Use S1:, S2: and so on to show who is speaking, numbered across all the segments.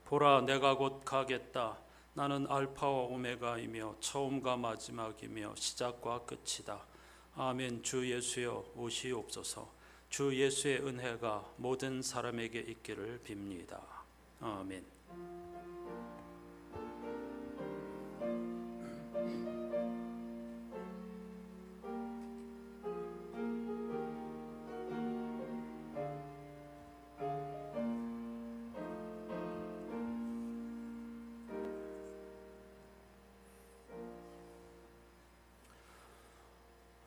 S1: 보라, 내가 곧 가겠다. 나는 알파와 오메가이며 처음과 마지막이며 시작과 끝이다. 아멘. 주 예수여 오시옵소서. 주 예수의 은혜가 모든 사람에게 있기를 빕니다. 아멘.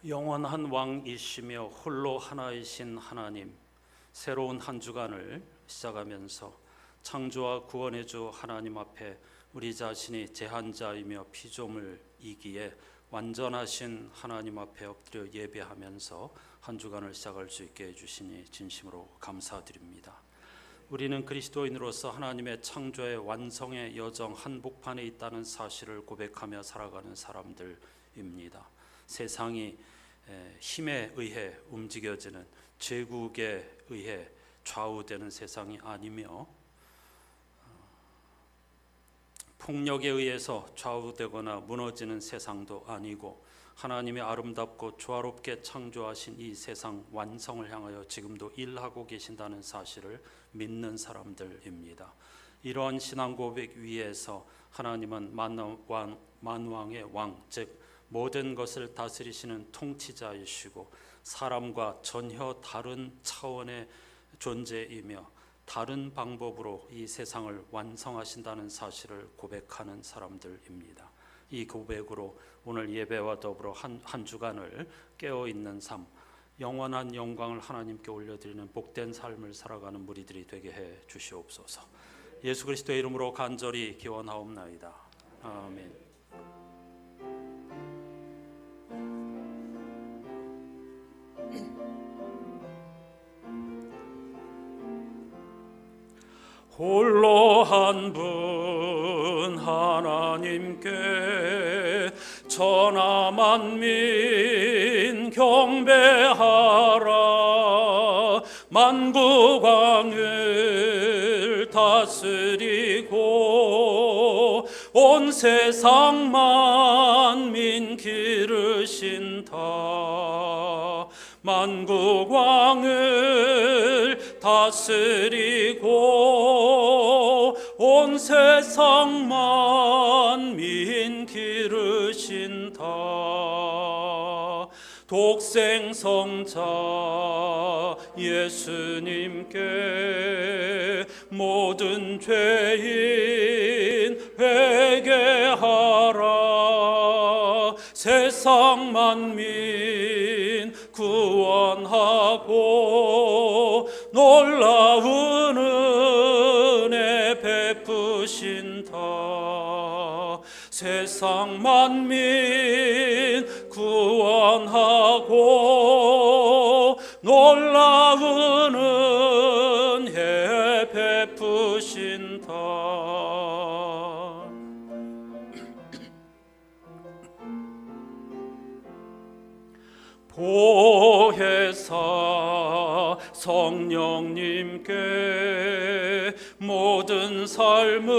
S1: 영원한 왕이시며 홀로 하나이신 하나님, 새로운 한 주간을 시작하면서 창조와 구원의 주 하나님 앞에 우리 자신이 제한자이며 피조물이기에 완전하신 하나님 앞에 엎드려 예배하면서 한 주간을 시작할 수 있게 해주시니 진심으로 감사드립니다. 우리는 그리스도인으로서 하나님의 창조의 완성의 여정 한복판에 있다는 사실을 고백하며 살아가는 사람들입니다. 세상이 힘에 의해 움직여지는 제국에 의해 좌우되는 세상이 아니며 폭력에 의해서 좌우되거나 무너지는 세상도 아니고 하나님의 아름답고 조화롭게 창조하신 이 세상 완성을 향하여 지금도 일하고 계신다는 사실을 믿는 사람들입니다. 이러한 신앙 고백 위에서 하나님은 만왕의 왕, 즉 모든 것을 다스리시는 통치자이시고 사람과 전혀 다른 차원의 존재이며 다른 방법으로 이 세상을 완성하신다는 사실을 고백하는 사람들입니다. 이 고백으로 오늘 예배와 더불어 한 주간을 깨어있는 삶, 영원한 영광을 하나님께 올려드리는 복된 삶을 살아가는 무리들이 되게 해 주시옵소서. 예수 그리스도의 이름으로 간절히 기원하옵나이다. 아멘. 홀로 한 분 하나님께 천하 만민 경배하라. 만국왕을 다스리고 온 세상 만민 기르신다. 만국왕을 다스리고 온 세상 만민 기르신다. 독생성자 예수님께 모든 죄인 회개하라. 세상 만민 구원하고 놀라운 은혜 베푸신다. 세상 만민 구원하고 놀라운 은혜 베푸신다. 보혜사 성령님께 모든 삶을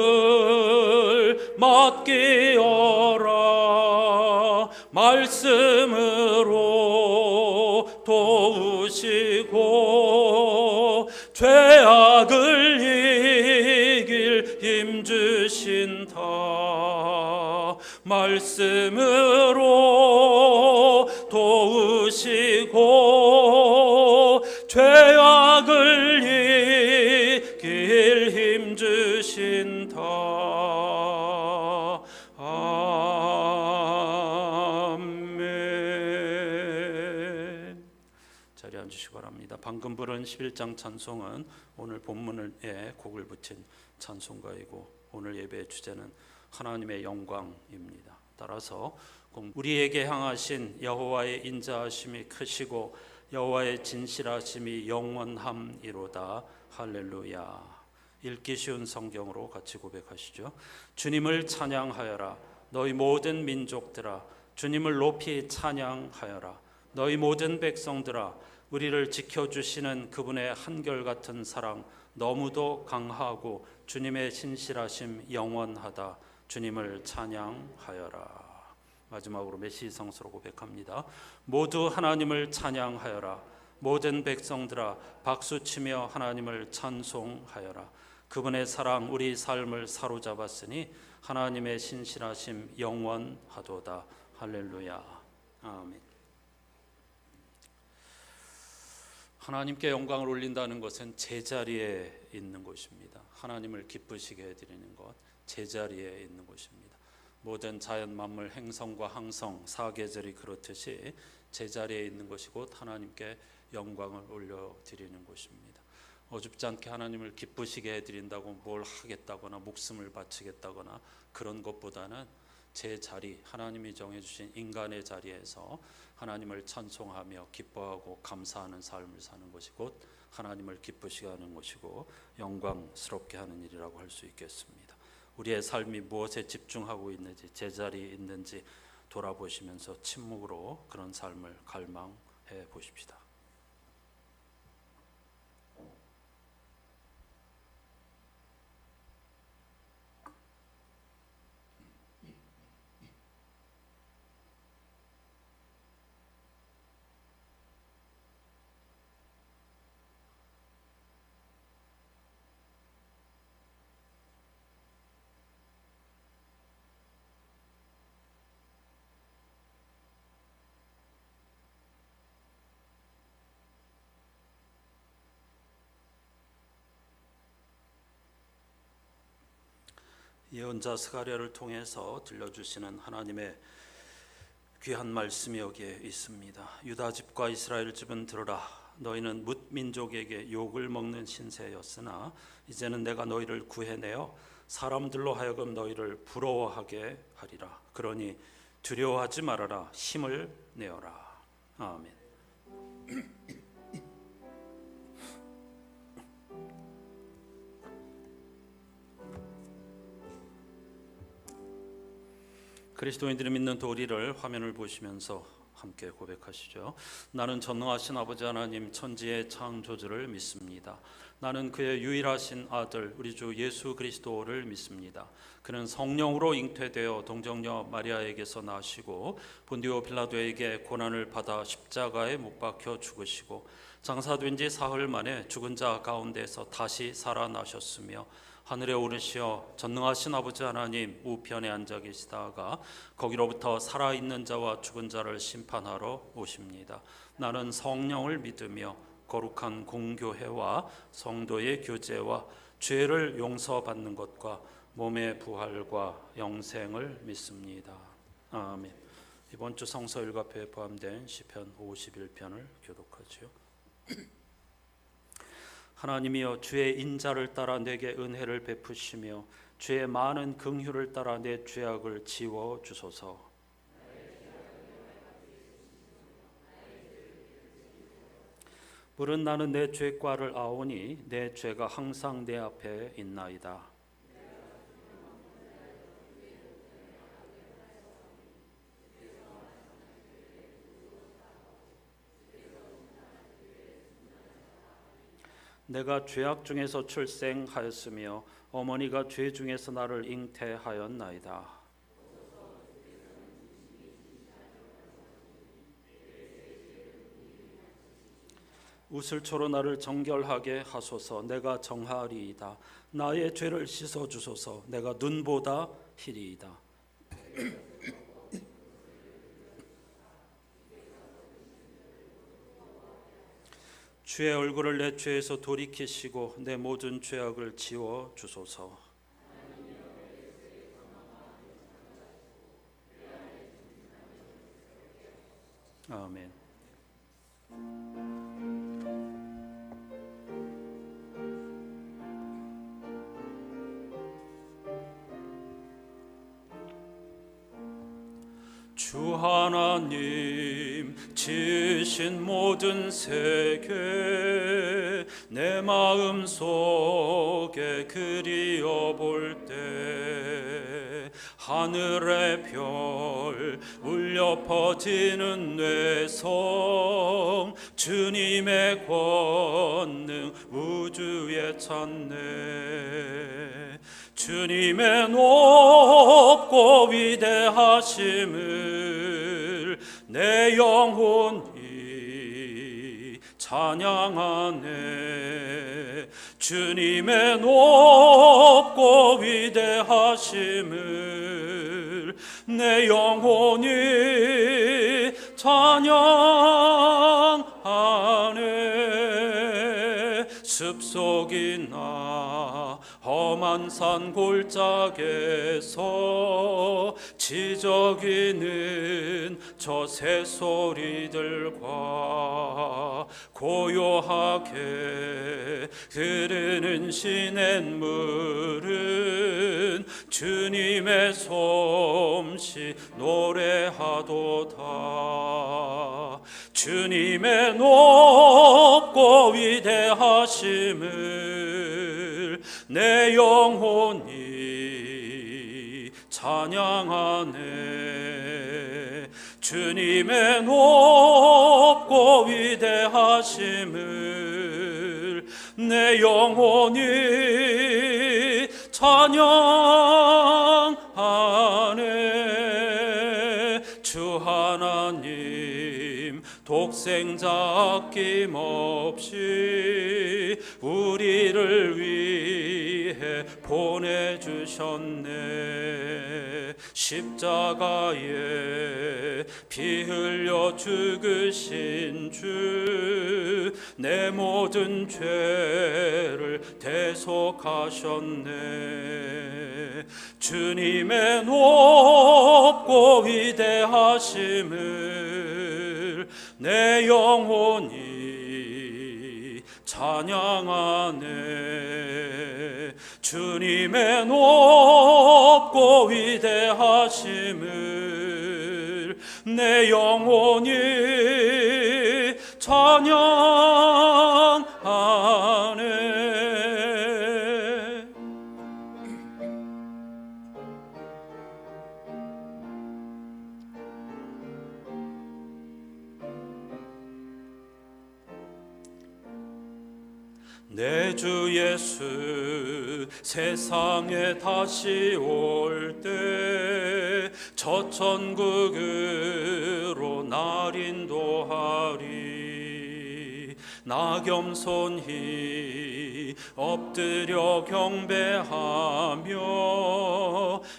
S1: 맡기어라. 말씀으로 도우시고 죄악을 이길 힘 주신다. 말씀으로 도우시고 죄악을 이길 힘 주신다. 아멘. 자리에 앉으시기 바랍니다. 방금 부른 11장 찬송은 오늘 본문에 곡을 붙인 찬송가이고 오늘 예배의 주제는 하나님의 영광입니다. 따라서 우리에게 향하신 여호와의 인자하심이 크시고 여호와의 진실하심이 영원함이로다. 할렐루야. 읽기 쉬운 성경으로 같이 고백하시죠. 주님을 찬양하여라. 너희 모든 민족들아, 주님을 높이 찬양하여라. 너희 모든 백성들아, 우리를 지켜주시는 그분의 한결같은 사랑 너무도 강하고 주님의 신실하심 영원하다. 주님을 찬양하여라. 마지막으로 메시지 성서로 고백합니다. 모두 하나님을 찬양하여라. 모든 백성들아 박수치며 하나님을 찬송하여라. 그분의 사랑 우리 삶을 사로잡았으니 하나님의 신실하심 영원하도다. 할렐루야. 아멘. 하나님께 영광을 올린다는 것은 제자리에 있는 것입니다. 하나님을 기쁘시게 해드리는 것, 제자리에 있는 것입니다. 모든 자연 만물 행성과 항성 사계절이 그렇듯이 제자리에 있는 것이 곧 하나님께 영광을 올려드리는 것입니다. 어줍지 않게 하나님을 기쁘시게 해드린다고 뭘 하겠다거나 목숨을 바치겠다거나 그런 것보다는 제 자리, 하나님이 정해주신 인간의 자리에서 하나님을 찬송하며 기뻐하고 감사하는 삶을 사는 것이 곧 하나님을 기쁘시게 하는 것이고 영광스럽게 하는 일이라고 할 수 있겠습니다. 우리의 삶이 무엇에 집중하고 있는지, 제자리에 있는지 돌아보시면서 침묵으로 그런 삶을 갈망해 보십시다. 예언자 스가랴를 통해서 들려주시는 하나님의 귀한 말씀이 여기에 있습니다. 유다 집과 이스라엘 집은 들으라. 너희는 뭇 민족에게 욕을 먹는 신세였으나 이제는 내가 너희를 구해내어 사람들로 하여금 너희를 부러워하게 하리라. 그러니 두려워하지 말아라. 힘을 내어라. 아멘. 그리스도인들이 믿는 도리를 화면을 보시면서 함께 고백하시죠. 나는 전능하신 아버지 하나님 천지의 창조주를 믿습니다. 나는 그의 유일하신 아들 우리 주 예수 그리스도를 믿습니다. 그는 성령으로 잉태되어 동정녀 마리아에게서 나시고 본디오 빌라도에게 고난을 받아 십자가에 못 박혀 죽으시고 장사된 지 사흘 만에 죽은 자 가운데서 다시 살아나셨으며 하늘에 오르시어 전능하신 아버지 하나님 우편에 앉아 계시다가 거기로부터 살아있는 자와 죽은 자를 심판하러 오십니다. 나는 성령을 믿으며 거룩한 공교회와 성도의 교제와 죄를 용서받는 것과 몸의 부활과 영생을 믿습니다. 아멘. 이번 주 성서 일과표에 포함된 시편 51편을 교독하지요. 하나님이여 주의 인자를 따라 내게 은혜를 베푸시며 주의 많은 긍휼을 따라 내 죄악을 지워 주소서. 물은 나는 내 죄과를 아오니 내 죄가 항상 내 앞에 있나이다. 내가 죄악 중에서 출생하였으며 어머니가 죄 중에서 나를 잉태하였나이다. 우슬초로 나를 정결하게 하소서. 내가 정하리이다. 나의 죄를 씻어 주소서. 내가 눈보다 희리이다. 주의 얼굴을 내 죄에서 돌이키시고 내 모든 죄악을 지워 주소서. 아멘. 주 하나님 지으신 모든 세계 내 마음 속에 그리어볼 때 하늘의 별 울려 퍼지는 뇌성 주님의 권능 우주에 찾네. 주님의 높고 위대하심을 내 영혼이 찬양하네. 주님의 높고 위대하심을 내 영혼이 찬양하네. 숲속이나 험한 산 골짜기에서 지저귀는 저 새소리들과 고요하게 흐르는 시냇물은 주님의 솜씨 노래하도다. 주님의 높고 위대하심을 내 영혼이 찬양하네. 주님의 높고 위대하심을 내 영혼이 찬양하네. 주 하나님 독생자 아낌없이 우리를 위해 보내주셨네. 십자가에 피 흘려 죽으신 주 내 모든 죄를 대속하셨네. 주님의 높고 위대하심을 내 영혼이 찬양하네. 주님의 높고 위대하심을 내 영혼이 찬양하네. 내 주 예수 세상에 다시 올 때 저 천국으로 날 인도하리. 나 겸손히 엎드려 경배하며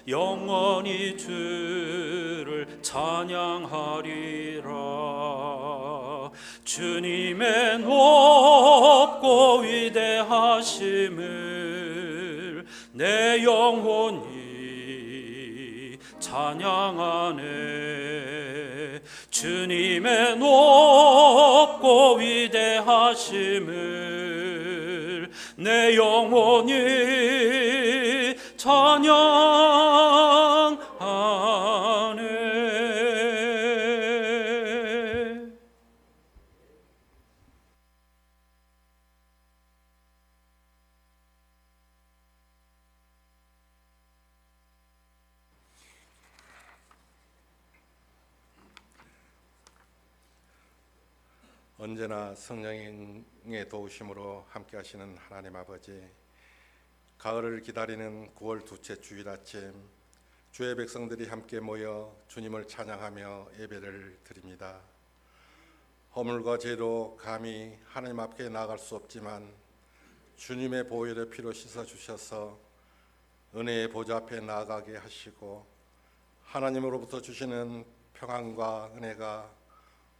S1: 영원히 주를 찬양하리라. 주님의 높고 위대하심을 내 영혼이 찬양하네. 주님의 높고 위대하심을 내 영혼이 찬양하네.
S2: 언제나 성령의 도우심으로 함께 하시는 하나님 아버지, 가을을 기다리는 9월 둘째 주일 아침 주의 백성들이 함께 모여 주님을 찬양하며 예배를 드립니다. 허물과 죄로 감히 하나님 앞에 나아갈 수 없지만 주님의 보혈의 피로 씻어주셔서 은혜의 보좌 앞에 나아가게 하시고 하나님으로부터 주시는 평안과 은혜가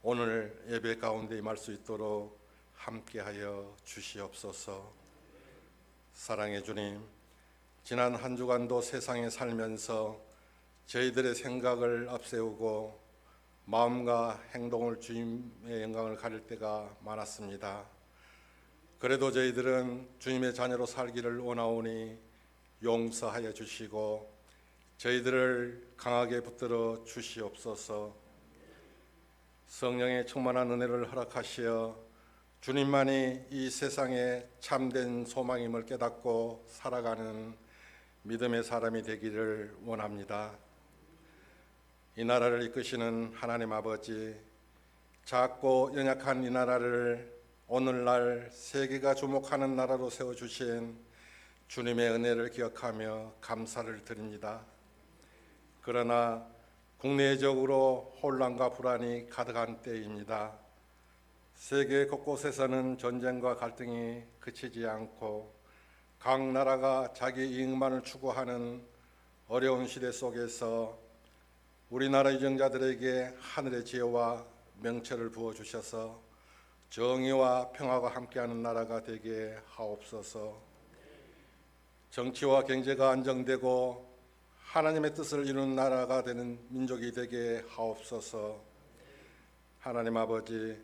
S2: 오늘 예배 가운데 임할 수 있도록 함께하여 주시옵소서. 사랑의 주님, 지난 한 주간도 세상에 살면서 저희들의 생각을 앞세우고 마음과 행동을 주님의 영광을 가릴 때가 많았습니다. 그래도 저희들은 주님의 자녀로 살기를 원하오니 용서하여 주시고 저희들을 강하게 붙들어 주시옵소서. 성령의 충만한 은혜를 허락하시어 주님만이 이 세상의 참된 소망임을 깨닫고 살아가는 믿음의 사람이 되기를 원합니다. 이 나라를 이끄시는 하나님 아버지, 작고 연약한 이 나라를 오늘날 세계가 주목하는 나라로 세워주신 주님의 은혜를 기억하며 감사를 드립니다. 그러나 국내적으로 혼란과 불안이 가득한 때입니다. 세계 곳곳에서는 전쟁과 갈등이 그치지 않고 각 나라가 자기 이익만을 추구하는 어려운 시대 속에서 우리나라 유정자들에게 하늘의 지혜와 명철을 부어주셔서 정의와 평화가 함께하는 나라가 되게 하옵소서. 정치와 경제가 안정되고 하나님의 뜻을 이루는 나라가 되는 민족이 되게 하옵소서. 하나님 아버지,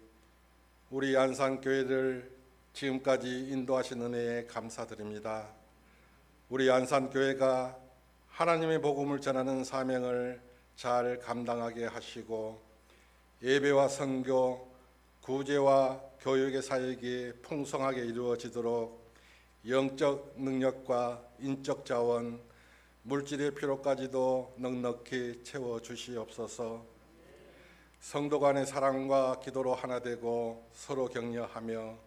S2: 우리 안산교회를 지금까지 인도하신 은혜에 감사드립니다. 우리 안산교회가 하나님의 복음을 전하는 사명을 잘 감당하게 하시고 예배와 선교, 구제와 교육의 사역이 풍성하게 이루어지도록 영적 능력과 인적 자원, 물질의 필요까지도 넉넉히 채워주시옵소서. 성도 간의 사랑과 기도로 하나 되고 서로 격려하며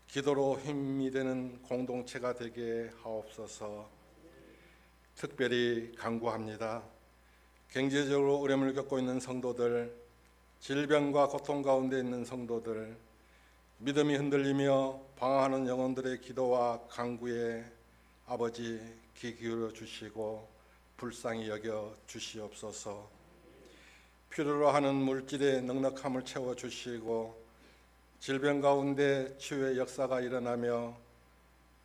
S2: 기도로 힘이 되는 공동체가 되게 하옵소서. 특별히 간구합니다. 경제적으로 어려움을 겪고 있는 성도들, 질병과 고통 가운데 있는 성도들, 믿음이 흔들리며 방황하는 영혼들의 기도와 간구에 아버지 귀 기울여 주시고 불쌍히 여겨 주시옵소서. 필요로 하는 물질의 넉넉함을 채워 주시고 질병 가운데 치유의 역사가 일어나며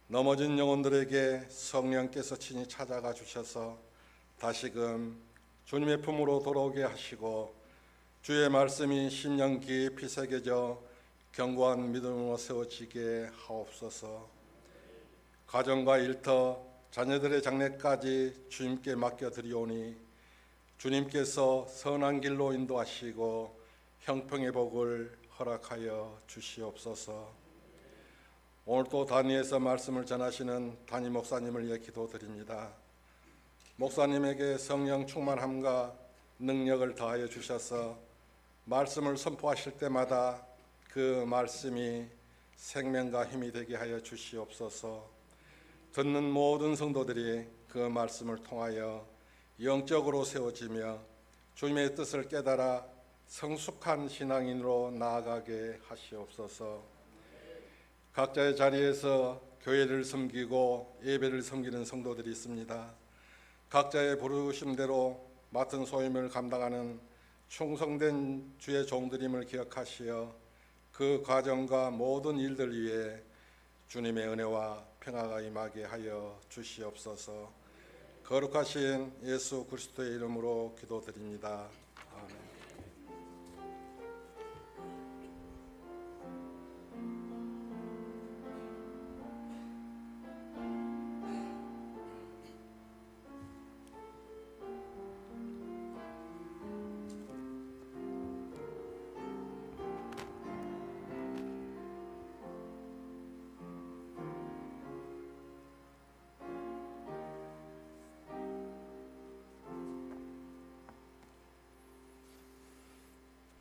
S2: 넘어진 영혼들에게 성령께서 친히 찾아가 주셔서 다시금 주님의 품으로 돌아오게 하시고 주의 말씀이 심령 깊이 새겨져 견고한 믿음으로 세워지게 하옵소서. 가정과 일터, 자녀들의 장래까지 주님께 맡겨드리오니 주님께서 선한 길로 인도하시고 형평의 복을 허락하여 주시옵소서. 오늘도 단위에서 말씀을 전하시는 단위 목사님을 위해 기도드립니다. 목사님에게 성령 충만함과 능력을 더하여 주셔서 말씀을 선포하실 때마다 그 말씀이 생명과 힘이 되게 하여 주시옵소서. 듣는 모든 성도들이 그 말씀을 통하여 영적으로 세워지며 주님의 뜻을 깨달아 성숙한 신앙인으로 나아가게 하시옵소서. 각자의 자리에서 교회를 섬기고 예배를 섬기는 성도들이 있습니다. 각자의 부르심대로 맡은 소임을 감당하는 충성된 주의 종들임을 기억하시어 그 과정과 모든 일들 위에 주님의 은혜와 평화가 임하게 하여 주시옵소서. 거룩하신 예수 그리스도의 이름으로 기도드립니다. 아멘.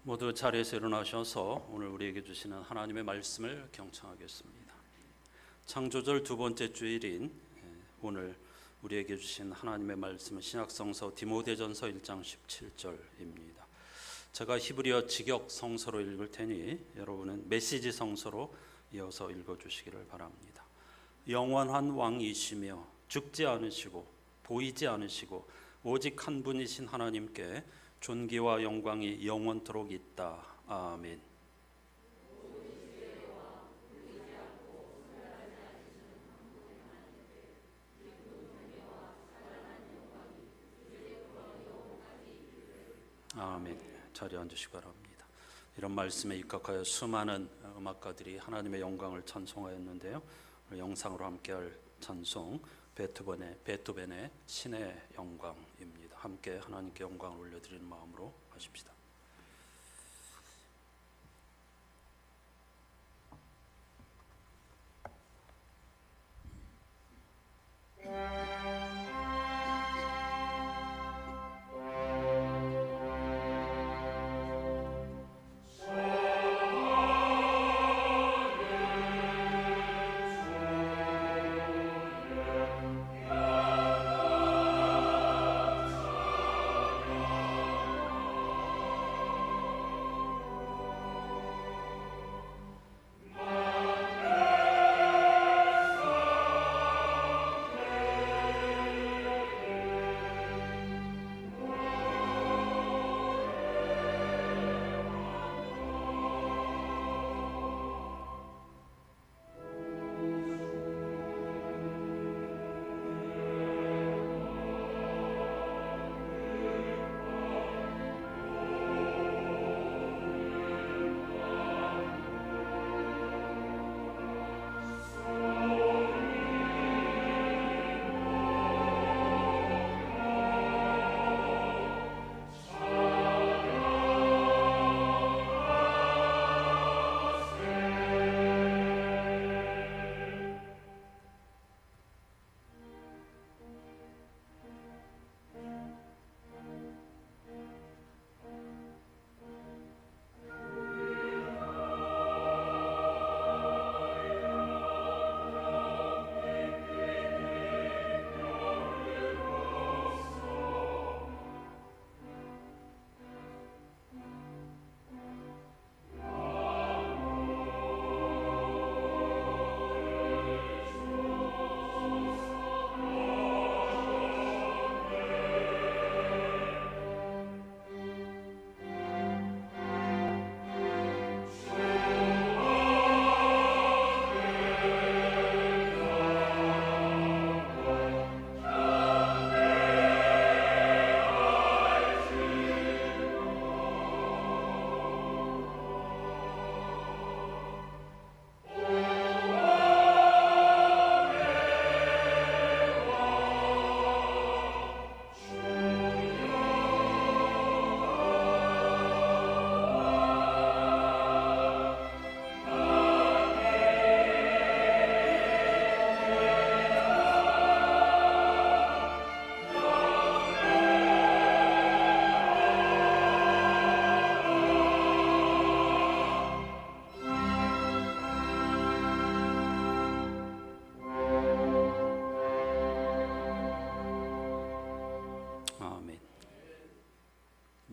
S1: 모두 자리에서 일어나셔서 오늘 우리에게 주시는 하나님의 말씀을 경청하겠습니다. 창조절 두 번째 주일인 오늘 우리에게 주신 하나님의 말씀은 신약성서 디모데전서 1장 17절입니다. 제가 히브리어 직역 성서로 읽을 테니 여러분은 메시지 성서로 이어서 읽어주시기를 바랍니다. 영원한 왕이시며 죽지 않으시고 보이지 않으시고 오직 한 분이신 하나님께 존귀와 영광이 영원토록 있다. 아멘. 아멘. 자리에 앉으시기 바랍니다. 이런 말씀에 입각하여 수많은 음악가들이 하나님의 영광을 찬송하였는데요. 영상으로 함께할 찬송 베토벤의 신의 영광입니다. 함께 하나님께 영광을 올려드리는 마음으로 하십시다.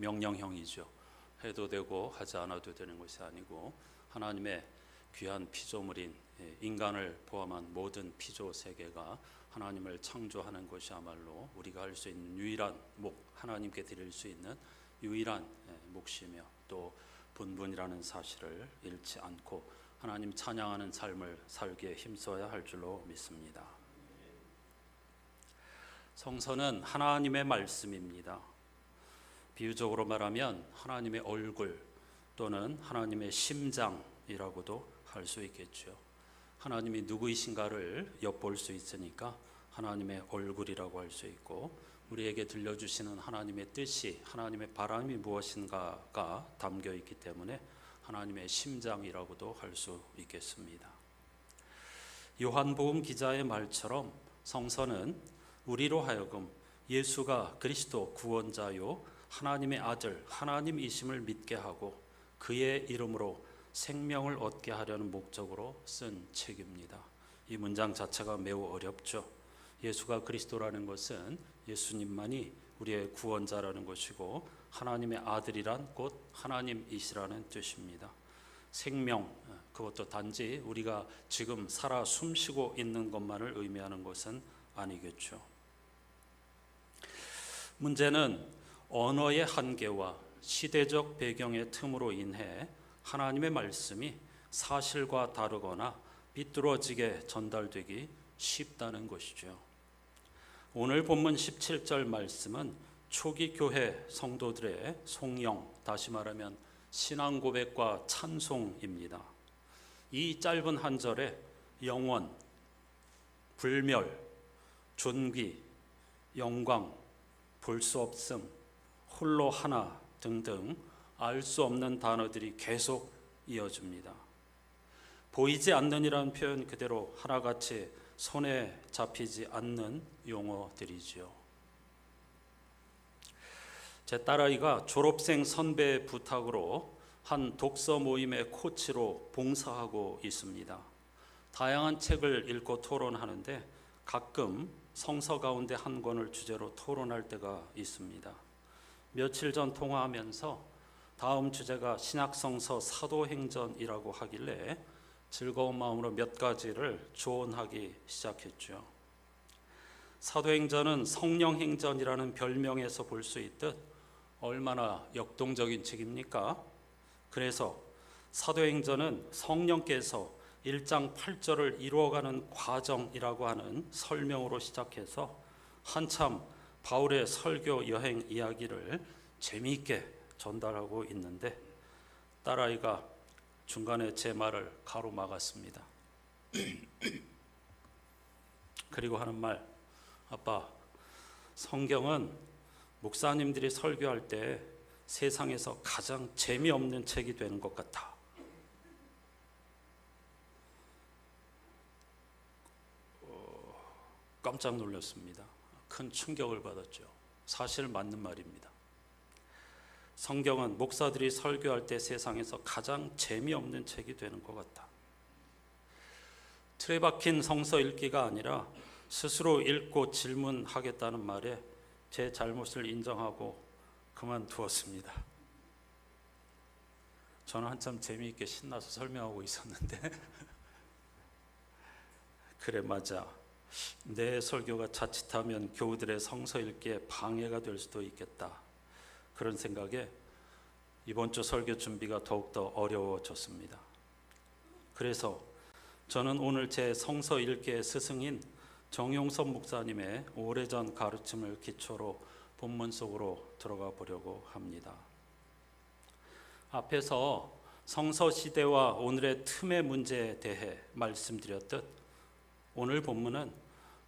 S1: 명령형이죠. 해도 되고 하지 않아도 되는 것이 아니고 하나님의 귀한 피조물인 인간을 포함한 모든 피조 세계가 하나님을 창조하는 것이야말로 우리가 할 수 있는 유일한 하나님께 드릴 수 있는 유일한 몫이며 또 본분이라는 사실을 잃지 않고 하나님 찬양하는 삶을 살기에 힘써야 할 줄로 믿습니다. 성서는 하나님의 말씀입니다. 비유적으로 말하면 하나님의 얼굴 또는 하나님의 심장이라고도 할 수 있겠죠. 하나님이 누구이신가를 엿볼 수 있으니까 하나님의 얼굴이라고 할 수 있고 우리에게 들려주시는 하나님의 뜻이 하나님의 바람이 무엇인가가 담겨 있기 때문에 하나님의 심장이라고도 할 수 있겠습니다. 요한복음 기자의 말처럼 성서는 우리로 하여금 예수가 그리스도 구원자요 하나님의 아들 하나님이심을 믿게 하고 그의 이름으로 생명을 얻게 하려는 목적으로 쓴 책입니다. 이 문장 자체가 매우 어렵죠. 예수가 그리스도라는 것은 예수님만이 우리의 구원자라는 것이고 하나님의 아들이란 곧 하나님이시라는 뜻입니다. 생명, 그것도 단지 우리가 지금 살아 숨쉬고 있는 것만을 의미하는 것은 아니겠죠. 문제는 언어의 한계와 시대적 배경의 틈으로 인해 하나님의 말씀이 사실과 다르거나 삐뚤어지게 전달되기 쉽다는 것이죠. 오늘 본문 17절 말씀은 초기 교회 성도들의 송영, 다시 말하면 신앙 고백과 찬송입니다. 이 짧은 한 절에 영원, 불멸, 존귀, 영광, 볼 수 없음, 홀로 하나 등등 알 수 없는 단어들이 계속 이어집니다. 보이지 않는이라는 표현 그대로 하나같이 손에 잡히지 않는 용어들이지요. 제 딸아이가 졸업생 선배 부탁으로 한 독서 모임의 코치로 봉사하고 있습니다. 다양한 책을 읽고 토론하는데 가끔 성서 가운데 한 권을 주제로 토론할 때가 있습니다. 며칠 전 통화하면서 다음 주제가 신약성서 사도행전이라고 하길래 즐거운 마음으로 몇 가지를 조언하기 시작했죠. 사도행전은 성령행전이라는 별명에서 볼 수 있듯 얼마나 역동적인 책입니까? 그래서 사도행전은 성령께서 1장 8절을 이루어가는 과정이라고 하는 설명으로 시작해서 한참 바울의 설교 여행 이야기를 재미있게 전달하고 있는데 딸아이가 중간에 제 말을 가로막았습니다. 그리고 하는 말, 아빠, 성경은 목사님들이 설교할 때 세상에서 가장 재미없는 책이 되는 것 같아. 깜짝 놀랐습니다. 큰 충격을 받았죠. 사실 맞는 말입니다. 성경은 목사들이 설교할 때 세상에서 가장 재미없는 책이 되는 것 같다. 틀에 박힌 성서 읽기가 아니라 스스로 읽고 질문하겠다는 말에 제 잘못을 인정하고 그만두었습니다. 저는 한참 재미있게 신나서 설명하고 있었는데 그래 맞아. 내 설교가 자칫하면 교우들의 성서 읽기에 방해가 될 수도 있겠다. 그런 생각에 이번 주 설교 준비가 더욱더 어려워졌습니다. 그래서 저는 오늘 제 성서 읽기의 스승인 정용섭 목사님의 오래전 가르침을 기초로 본문 속으로 들어가 보려고 합니다. 앞에서 성서 시대와 오늘의 틈의 문제에 대해 말씀드렸듯 오늘 본문은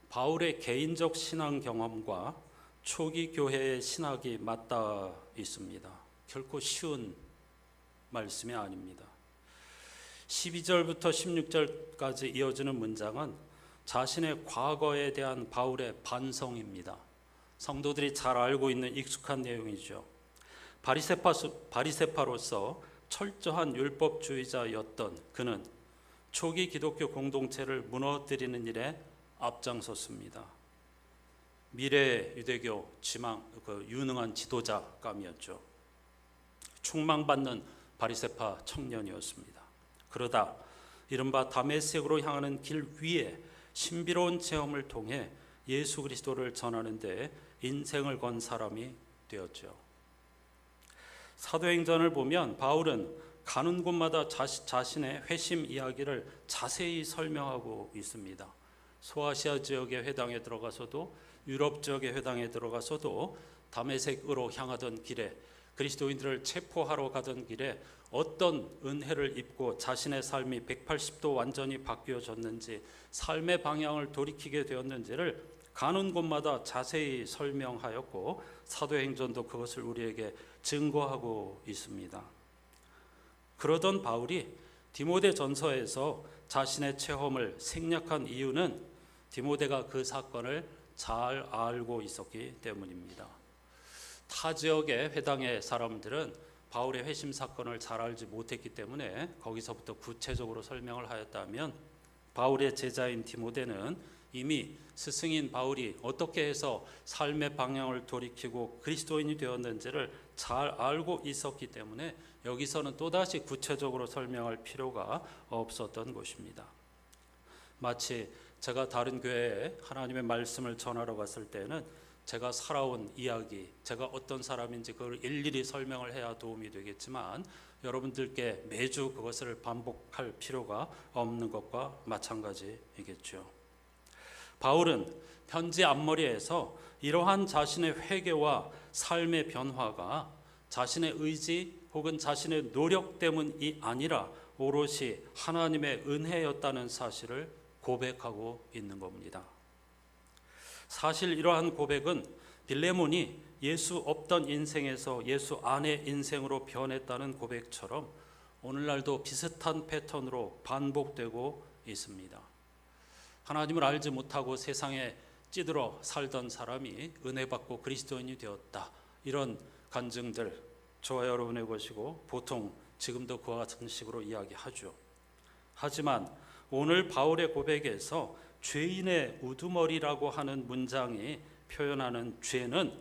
S1: 바울의 개인적 신앙 경험과 초기 교회의 신학이 맞닿아 있습니다. 결코 쉬운 말씀이 아닙니다. 12절부터 16절까지 이어지는 문장은 자신의 과거에 대한 바울의 반성입니다. 성도들이 잘 알고 있는 익숙한 내용이죠. 바리새파로서 철저한 율법주의자였던 그는 초기 기독교 공동체를 무너뜨리는 일에 앞장섰습니다. 미래 유대교 유능한 지도자감이었죠. 충망받는 바리새파 청년이었습니다. 그러다 이른바 다메섹으로 향하는 길 위에 신비로운 체험을 통해 예수 그리스도를 전하는 데 인생을 건 사람이 되었죠. 사도행전을 보면 바울은 가는 곳마다 자신의 회심 이야기를 자세히 설명하고 있습니다. 소아시아 지역의 회당에 들어가서도 유럽 지역의 회당에 들어가서도 다메섹으로 향하던 길에 그리스도인들을 체포하러 가던 길에 어떤 은혜를 입고 자신의 삶이 180도 완전히 바뀌어졌는지 삶의 방향을 돌이키게 되었는지를 가는 곳마다 자세히 설명하였고 사도행전도 그것을 우리에게 증거하고 있습니다. 그러던 바울이 디모데 전서에서 자신의 체험을 생략한 이유는 디모데가 그 사건을 잘 알고 있었기 때문입니다. 타 지역의 회당의 사람들은 바울의 회심 사건을 잘 알지 못했기 때문에 거기서부터 구체적으로 설명을 하였다면 바울의 제자인 디모데는 이미 스승인 바울이 어떻게 해서 삶의 방향을 돌이키고 그리스도인이 되었는지를 잘 알고 있었기 때문에 여기서는 또다시 구체적으로 설명할 필요가 없었던 것입니다. 마치 제가 다른 교회에 하나님의 말씀을 전하러 갔을 때는 제가 살아온 이야기, 제가 어떤 사람인지 그걸 일일이 설명을 해야 도움이 되겠지만 여러분들께 매주 그것을 반복할 필요가 없는 것과 마찬가지이겠죠. 바울은 편지 앞머리에서 이러한 자신의 회개와 삶의 변화가 자신의 의지 혹은 자신의 노력 때문이 아니라 오롯이 하나님의 은혜였다는 사실을 고백하고 있는 겁니다. 사실 이러한 고백은 빌레몬이 예수 없던 인생에서 예수 안의 인생으로 변했다는 고백처럼 오늘날도 비슷한 패턴으로 반복되고 있습니다. 하나님을 알지 못하고 세상에 찌들어 살던 사람이 은혜 받고 그리스도인이 되었다. 이런 간증들 저와 여러분의 것이고 보통 지금도 그와 같은 식으로 이야기하죠. 하지만 오늘 바울의 고백에서 죄인의 우두머리라고 하는 문장이 표현하는 죄는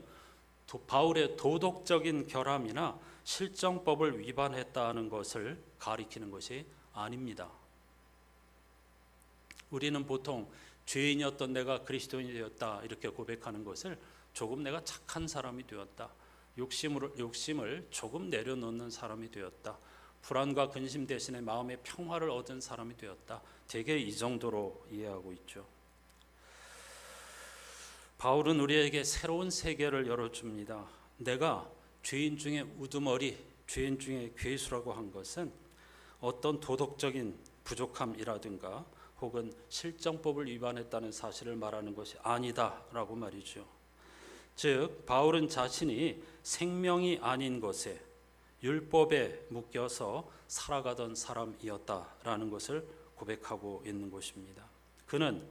S1: 바울의 도덕적인 결함이나 실정법을 위반했다는 것을 가리키는 것이 아닙니다. 우리는 보통 죄인이었던 내가 그리스도인이 되었다 이렇게 고백하는 것을 조금 내가 착한 사람이 되었다, 욕심을 조금 내려놓는 사람이 되었다, 불안과 근심 대신에 마음의 평화를 얻은 사람이 되었다, 대개 이 정도로 이해하고 있죠. 바울은 우리에게 새로운 세계를 열어줍니다. 내가 죄인 중에 우두머리, 죄인 중에 괴수라고 한 것은 어떤 도덕적인 부족함이라든가 혹은 실정법을 위반했다는 사실을 말하는 것이 아니다라고 말이죠. 즉 바울은 자신이 생명이 아닌 것에 율법에 묶여서 살아가던 사람이었다라는 것을 고백하고 있는 것입니다. 그는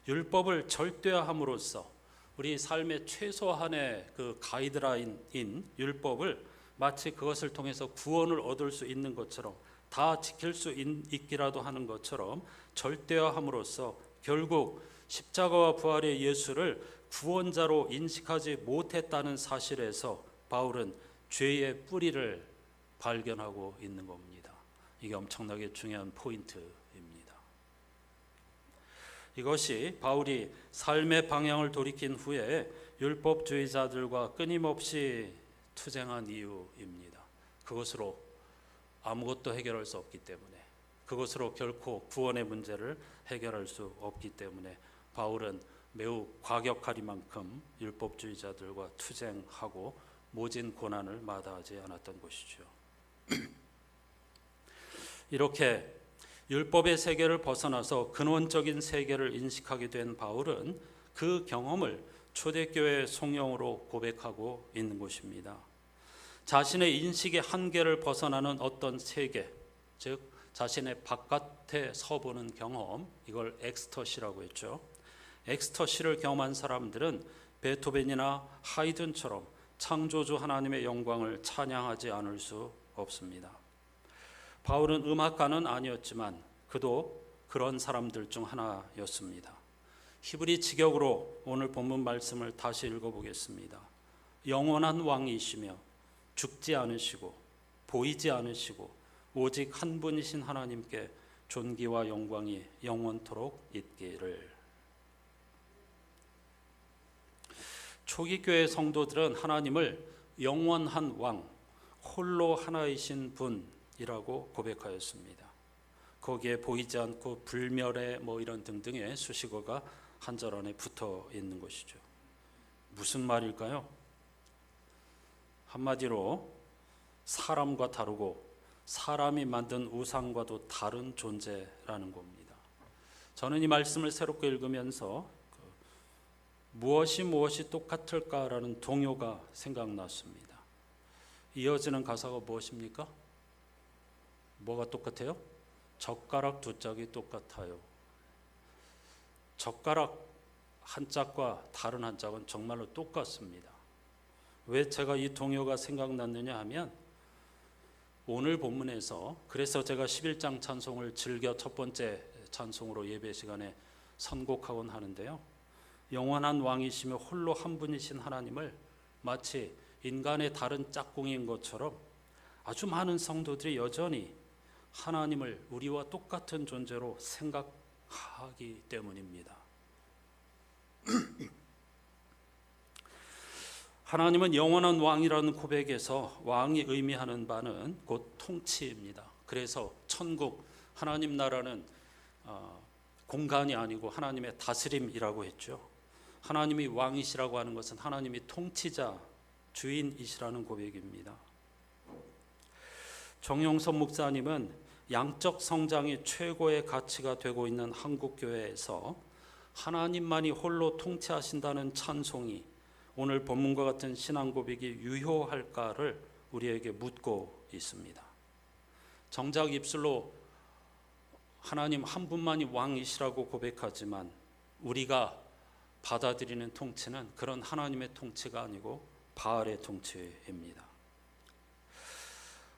S1: 율법을 절대화함으로써 우리 삶의 최소한의 그 가이드라인인 율법을 마치 그것을 통해서 구원을 얻을 수 있는 것처럼 다 지킬 수 있기라도 하는 것처럼 절대화함으로써 결국 십자가와 부활의 예수를 구원자로 인식하지 못했다는 사실에서 바울은 죄의 뿌리를 발견하고 있는 겁니다. 이게 엄청나게 중요한 포인트입니다. 이것이 바울이 삶의 방향을 돌이킨 후에 율법주의자들과 끊임없이 투쟁한 이유입니다. 그것으로 아무것도 해결할 수 없기 때문에, 그것으로 결코 구원의 문제를 해결할 수 없기 때문에 바울은 매우 과격하리만큼 율법주의자들과 투쟁하고 모진 고난을 마다하지 않았던 것이죠. 이렇게 율법의 세계를 벗어나서 근원적인 세계를 인식하게 된 바울은 그 경험을 초대교회의 송영으로 고백하고 있는 것입니다. 자신의 인식의 한계를 벗어나는 어떤 세계, 즉 자신의 바깥에 서보는 경험, 이걸 엑스터시라고 했죠. 엑스터시를 경험한 사람들은 베토벤이나 하이든처럼 창조주 하나님의 영광을 찬양하지 않을 수 없습니다. 바울은 음악가는 아니었지만 그도 그런 사람들 중 하나였습니다. 히브리 직역으로 오늘 본문 말씀을 다시 읽어보겠습니다. 영원한 왕이시며 죽지 않으시고 보이지 않으시고 오직 한 분이신 하나님께 존귀와 영광이 영원토록 있기를. 초기 교회 성도들은 하나님을 영원한 왕, 홀로 하나이신 분이라고 고백하였습니다. 거기에 보이지 않고 불멸의 이런 등등의 수식어가 한 절 안에 붙어 있는 것이죠. 무슨 말일까요? 한마디로 사람과 다르고 사람이 만든 우상과도 다른 존재라는 겁니다. 저는 이 말씀을 새롭게 읽으면서 무엇이 똑같을까라는 동요가 생각났습니다. 이어지는 가사가 무엇입니까? 뭐가 똑같아요? 젓가락 두 짝이 똑같아요. 젓가락 한 짝과 다른 한 짝은 정말로 똑같습니다. 왜 제가 이 동요가 생각났느냐 하면 오늘 본문에서, 그래서 제가 11장 찬송을 즐겨 첫 번째 찬송으로 예배 시간에 선곡하곤 하는데요, 영원한 왕이시며 홀로 한 분이신 하나님을 마치 인간의 다른 짝꿍인 것처럼 아주 많은 성도들이 여전히 하나님을 우리와 똑같은 존재로 생각하기 때문입니다. 하나님은 영원한 왕이라는 고백에서 왕이 의미하는 바는 곧 통치입니다. 그래서 천국, 하나님 나라는 공간이 아니고 하나님의 다스림이라고 했죠. 하나님이 왕이시라고 하는 것은 하나님이 통치자, 주인이시라는 고백입니다. 정용선 목사님은 양적 성장이 최고의 가치가 되고 있는 한국 교회에서 하나님만이 홀로 통치하신다는 찬송이 오늘 본문과 같은 신앙 고백이 유효할까를 우리에게 묻고 있습니다. 정작 입술로 하나님 한 분만이 왕이시라고 고백하지만 우리가 받아들이는 통치는 그런 하나님의 통치가 아니고 바알의 통치입니다.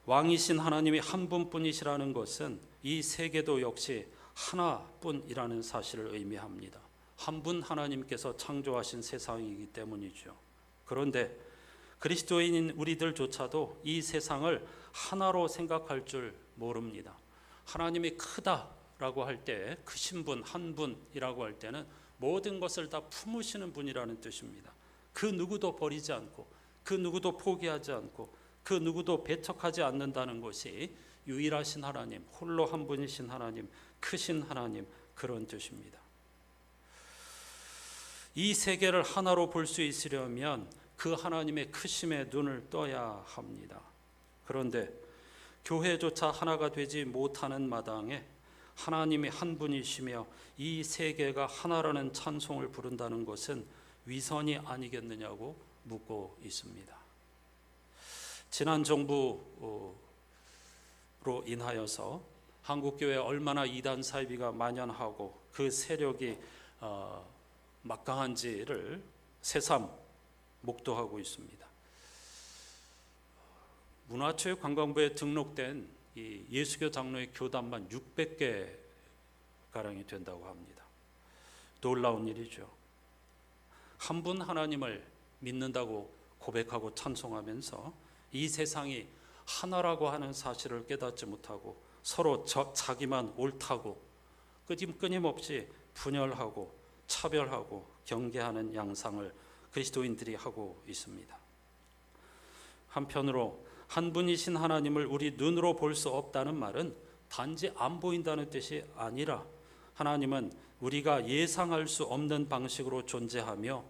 S1: 왕이신 하나님이 한 분뿐이시라는 것은 이 세계도 역시 하나뿐이라는 사실을 의미합니다. 한 분 하나님께서 창조하신 세상이기 때문이죠. 그런데 그리스도인인 우리들조차도 이 세상을 하나로 생각할 줄 모릅니다. 하나님이 크다라고 할 때, 크신 분, 한 분이라고 할 때는 모든 것을 다 품으시는 분이라는 뜻입니다. 그 누구도 버리지 않고, 그 누구도 포기하지 않고, 그 누구도 배척하지 않는다는 것이 유일하신 하나님, 홀로 한 분이신 하나님, 크신 하나님, 그런 뜻입니다. 이 세계를 하나로 볼 수 있으려면 그 하나님의 크심에 눈을 떠야 합니다. 그런데 교회조차 하나가 되지 못하는 마당에 하나님이 한 분이시며 이 세계가 하나라는 찬송을 부른다는 것은 위선이 아니겠느냐고 묻고 있습니다. 지난 정부로 인하여서 한국교회에 얼마나 이단 사이비가 만연하고 그 세력이 막강한지를 새삼 목도하고 있습니다. 문화체육관광부에 등록된 이 예수교 장로의 교단만 600개 가량이 된다고 합니다. 놀라운 일이죠. 한 분 하나님을 믿는다고 고백하고 찬송하면서 이 세상이 하나라고 하는 사실을 깨닫지 못하고 서로 자기만 옳다고 끊임없이 분열하고 차별하고 경계하는 양상을 그리스도인들이 하고 있습니다. 한편으로 한 분이신 하나님을 우리 눈으로 볼 수 없다는 말은 단지 안 보인다는 뜻이 아니라 하나님은 우리가 예상할 수 없는 방식으로 존재하며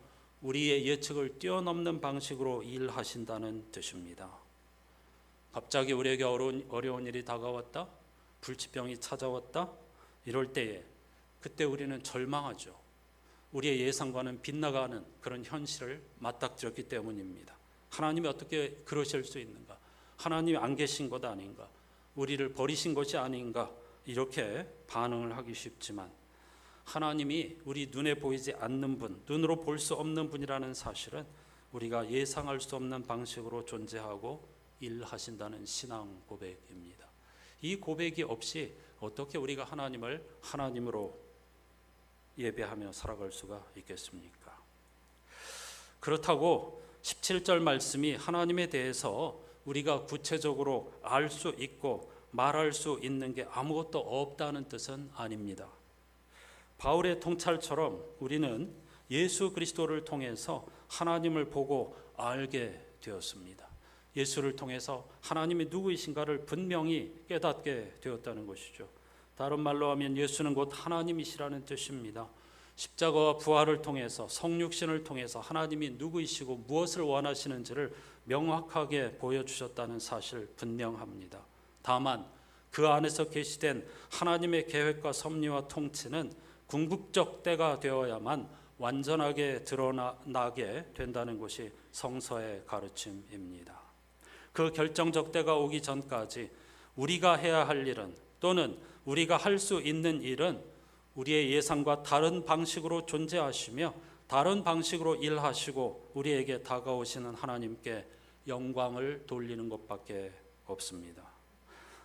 S1: 우리의 예측을 뛰어넘는 방식으로 일하신다는 뜻입니다. 갑자기 우리에게 어려운 일이 다가왔다, 불치병이 찾아왔다, 이럴 때에 그때 우리는 절망하죠. 우리의 예상과는 빗나가는 그런 현실을 맞닥뜨렸기 때문입니다. 하나님이 어떻게 그러실 수 있는가? 하나님이 안 계신 것 아닌가? 우리를 버리신 것이 아닌가? 이렇게 반응을 하기 쉽지만 하나님이 우리 눈에 보이지 않는 분, 눈으로 볼 수 없는 분이라는 사실은 우리가 예상할 수 없는 방식으로 존재하고 일하신다는 신앙 고백입니다. 이 고백이 없이 어떻게 우리가 하나님을 하나님으로 예배하며 살아갈 수가 있겠습니까? 그렇다고 17절 말씀이 하나님에 대해서 우리가 구체적으로 알 수 있고 말할 수 있는 게 아무것도 없다는 뜻은 아닙니다. 바울의 통찰처럼 우리는 예수 그리스도를 통해서 하나님을 보고 알게 되었습니다. 예수를 통해서 하나님이 누구이신가를 분명히 깨닫게 되었다는 것이죠. 다른 말로 하면 예수는 곧 하나님이시라는 뜻입니다. 십자가와 부활을 통해서 성육신을 통해서 하나님이 누구이시고 무엇을 원하시는지를 명확하게 보여주셨다는 사실 분명합니다. 다만 그 안에서 계시된 하나님의 계획과 섭리와 통치는 궁극적 때가 되어야만 완전하게 드러나게 된다는 것이 성서의 가르침입니다. 그 결정적 때가 오기 전까지 우리가 해야 할 일은 또는 우리가 할 수 있는 일은 우리의 예상과 다른 방식으로 존재하시며 다른 방식으로 일하시고 우리에게 다가오시는 하나님께 영광을 돌리는 것밖에 없습니다.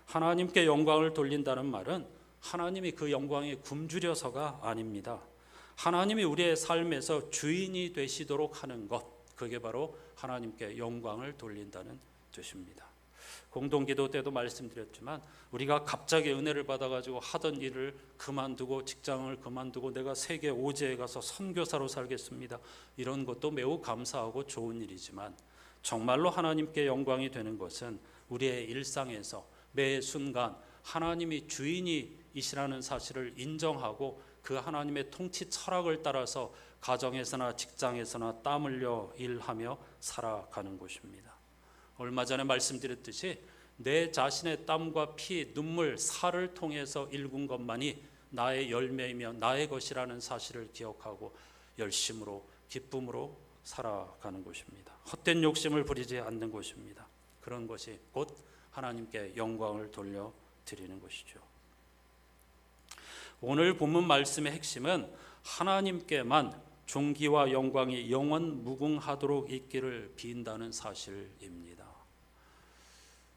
S1: 하나님께 영광을 돌린다는 말은 하나님이 그 영광에 굶주려서가 아닙니다. 하나님이 우리의 삶에서 주인이 되시도록 하는 것, 그게 바로 하나님께 영광을 돌린다는 뜻입니다. 공동기도 때도 말씀드렸지만 우리가 갑자기 은혜를 받아가지고 하던 일을 그만두고 직장을 그만두고 내가 세계 5지에 가서 선교사로 살겠습니다. 이런 것도 매우 감사하고 좋은 일이지만 정말로 하나님께 영광이 되는 것은 우리의 일상에서 매 순간 하나님이 주인이시라는 사실을 인정하고 그 하나님의 통치 철학을 따라서 가정에서나 직장에서나 땀 흘려 일하며 살아가는 것입니다. 얼마 전에 말씀드렸듯이 내 자신의 땀과 피, 눈물, 살을 통해서 일군 것만이 나의 열매이며 나의 것이라는 사실을 기억하고 열심으로 기쁨으로 살아가는 것입니다. 헛된 욕심을 부리지 않는 것입니다. 그런 것이 곧 하나님께 영광을 돌려드리는 것이죠. 오늘 본문 말씀의 핵심은 하나님께만 존귀와 영광이 영원 무궁하도록 있기를 빈다는 사실입니다.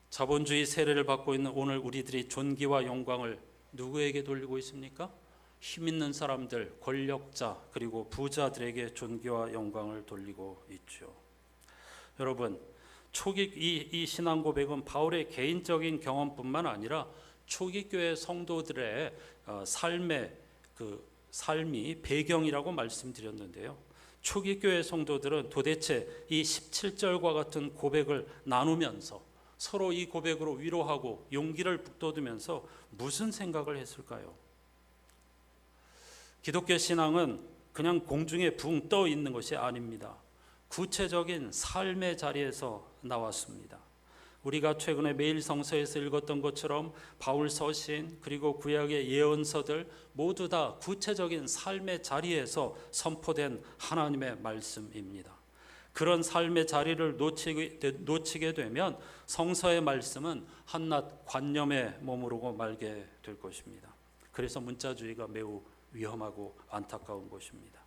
S1: 자본주의 세례를 받고 있는 오늘 우리들이 존귀와 영광을 누구에게 돌리고 있습니까? 힘 있는 사람들, 권력자, 그리고 부자들에게 존귀와 영광을 돌리고 있죠. 여러분, 초기 이 신앙 고백은 바울의 개인적인 경험뿐만 아니라 초기 교회 성도들의 삶이 배경이라고 말씀드렸는데요. 초기 교회 성도들은 도대체 이 17절과 같은 고백을 나누면서 서로 이 고백으로 위로하고 용기를 북돋으면서 무슨 생각을 했을까요? 기독교 신앙은 그냥 공중에 붕 떠 있는 것이 아닙니다. 구체적인 삶의 자리에서 나왔습니다. 우리가 최근에 매일 성서에서 읽었던 것처럼 바울 서신 그리고 구약의 예언서들 모두 다 구체적인 삶의 자리에서 선포된 하나님의 말씀입니다. 그런 삶의 자리를 놓치게 되면 성서의 말씀은 한낱 관념에 머무르고 말게 될 것입니다. 그래서 문자주의가 매우 위험하고 안타까운 것입니다.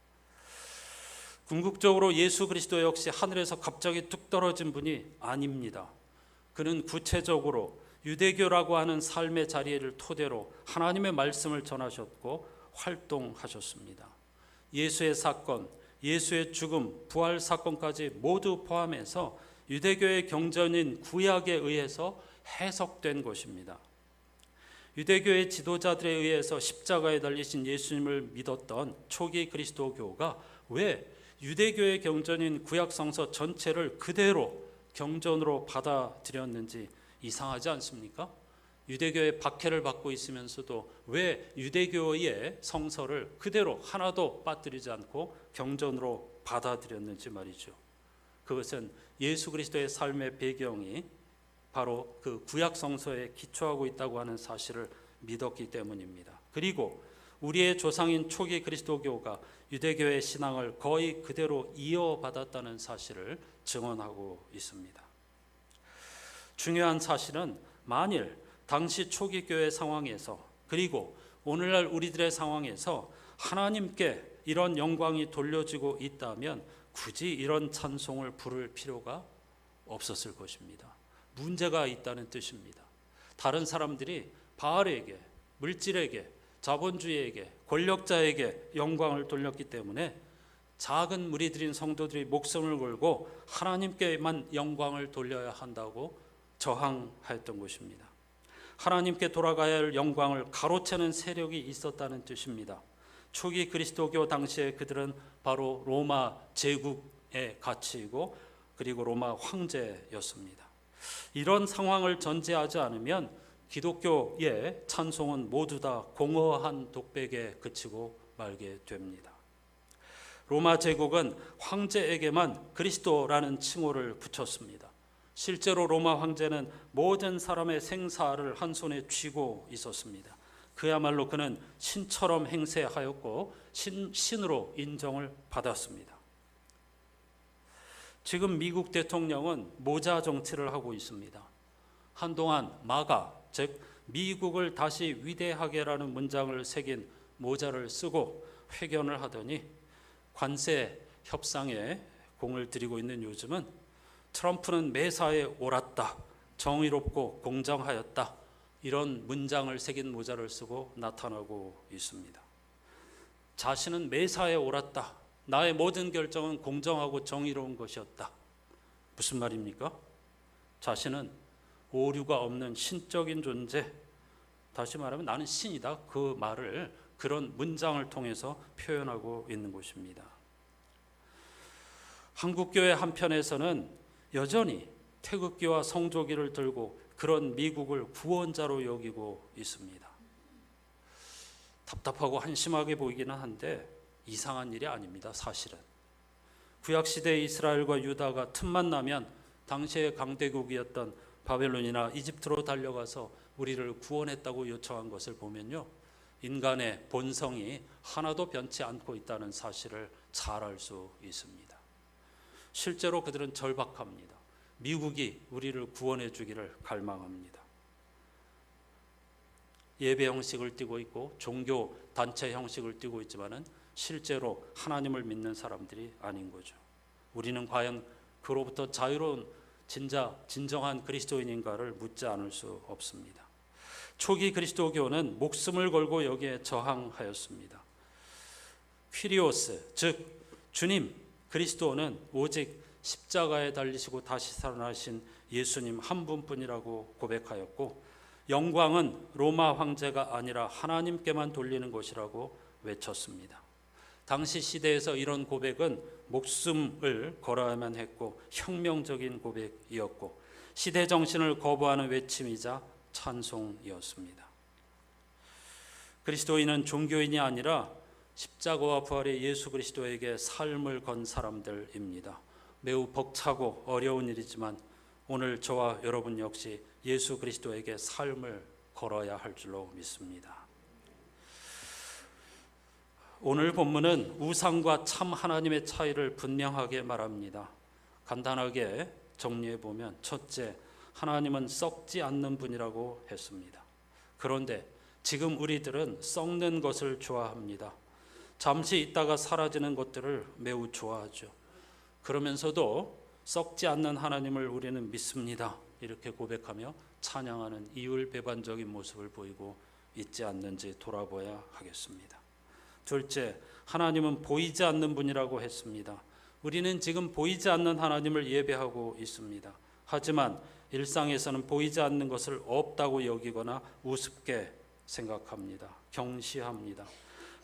S1: 궁극적으로 예수 그리스도 역시 하늘에서 갑자기 뚝 떨어진 분이 아닙니다. 그는 구체적으로 유대교라고 하는 삶의 자리를 토대로 하나님의 말씀을 전하셨고 활동하셨습니다. 예수의 사건, 예수의 죽음, 부활 사건까지 모두 포함해서 유대교의 경전인 구약에 의해서 해석된 것입니다. 유대교의 지도자들에 의해서 십자가에 달리신 예수님을 믿었던 초기 그리스도교가 왜 유대교의 경전인 구약 성서 전체를 그대로 경전으로 받아들였는지 이상하지 않습니까? 유대교의 박해를 받고 있으면서도 왜 유대교의 성서를 그대로 하나도 빠뜨리지 않고 경전으로 받아들였는지 말이죠. 그것은 예수 그리스도의 삶의 배경이 바로 그 구약 성서에 기초하고 있다고 하는 사실을 믿었기 때문입니다. 그리고 우리의 조상인 초기 그리스도교가 유대교의 신앙을 거의 그대로 이어받았다는 사실을 증언하고 있습니다. 중요한 사실은 만일 당시 초기 교회 상황에서 그리고 오늘날 우리들의 상황에서 하나님께 이런 영광이 돌려지고 있다면 굳이 이런 찬송을 부를 필요가 없었을 것입니다. 문제가 있다는 뜻입니다. 다른 사람들이 바알에게, 물질에게, 자본주의에게, 권력자에게 영광을 돌렸기 때문에 작은 무리들인 성도들이 목숨을 걸고 하나님께만 영광을 돌려야 한다고 저항하였던 것입니다. 하나님께 돌아가야 할 영광을 가로채는 세력이 있었다는 뜻입니다. 초기 그리스도교 당시에 그들은 바로 로마 제국의 가치이고 그리고 로마 황제였습니다. 이런 상황을 전제하지 않으면 기독교의 찬송은 모두 다 공허한 독백에 그치고 말게 됩니다. 로마 제국은 황제에게만 그리스도라는 칭호를 붙였습니다. 실제로 로마 황제는 모든 사람의 생사를 한 손에 쥐고 있었습니다. 그야말로 그는 신처럼 행세하였고 신으로 인정을 받았습니다. 지금 미국 대통령은 모자 정치를 하고 있습니다. 한동안 마가, 즉 미국을 다시 위대하게라는 문장을 새긴 모자를 쓰고 회견을 하더니 관세 협상에 공을 들이고 있는 요즘은 트럼프는 매사에 옳았다, 정의롭고 공정하였다 이런 문장을 새긴 모자를 쓰고 나타나고 있습니다. 자신은 매사에 옳았다, 나의 모든 결정은 공정하고 정의로운 것이었다. 무슨 말입니까? 자신은 오류가 없는 신적인 존재, 다시 말하면 나는 신이다, 그 말을 그런 문장을 통해서 표현하고 있는 것입니다. 한국교회 한편에서는 여전히 태극기와 성조기를 들고 그런 미국을 구원자로 여기고 있습니다. 답답하고 한심하게 보이기는 한데 이상한 일이 아닙니다. 사실은 구약시대의 이스라엘과 유다가 틈만 나면 당시의 강대국이었던 바벨론이나 이집트로 달려가서 우리를 구원했다고 요청한 것을 보면요, 인간의 본성이 하나도 변치 않고 있다는 사실을 잘 알 수 있습니다. 실제로 그들은 절박합니다. 미국이 우리를 구원해 주기를 갈망합니다. 예배 형식을 띠고 있고 종교 단체 형식을 띠고 있지만은 실제로 하나님을 믿는 사람들이 아닌 거죠. 우리는 과연 그로부터 자유로운 진정한 그리스도인인가를 묻지 않을 수 없습니다. 초기 그리스도교는 목숨을 걸고 여기에 저항하였습니다. 퀴리오스, 즉 주님 그리스도는 오직 십자가에 달리시고 다시 살아나신 예수님 한 분뿐이라고 고백하였고, 영광은 로마 황제가 아니라 하나님께만 돌리는 것이라고 외쳤습니다. 당시 시대에서 이런 고백은 목숨을 걸어야만 했고 혁명적인 고백이었고 시대 정신을 거부하는 외침이자 찬송이었습니다. 그리스도인은 종교인이 아니라 십자가와 부활의 예수 그리스도에게 삶을 건 사람들입니다. 매우 벅차고 어려운 일이지만 오늘 저와 여러분 역시 예수 그리스도에게 삶을 걸어야 할 줄로 믿습니다. 오늘 본문은 우상과 참 하나님의 차이를 분명하게 말합니다. 간단하게 정리해 보면, 첫째, 하나님은 썩지 않는 분이라고 했습니다. 그런데 지금 우리들은 썩는 것을 좋아합니다. 잠시 있다가 사라지는 것들을 매우 좋아하죠. 그러면서도 썩지 않는 하나님을 우리는 믿습니다. 이렇게 고백하며 찬양하는 이율배반적인 모습을 보이고 있지 않는지 돌아봐야 하겠습니다. 둘째, 하나님은 보이지 않는 분이라고 했습니다. 우리는 지금 보이지 않는 하나님을 예배하고 있습니다. 하지만 일상에서는 보이지 않는 것을 없다고 여기거나 우습게 생각합니다. 경시합니다.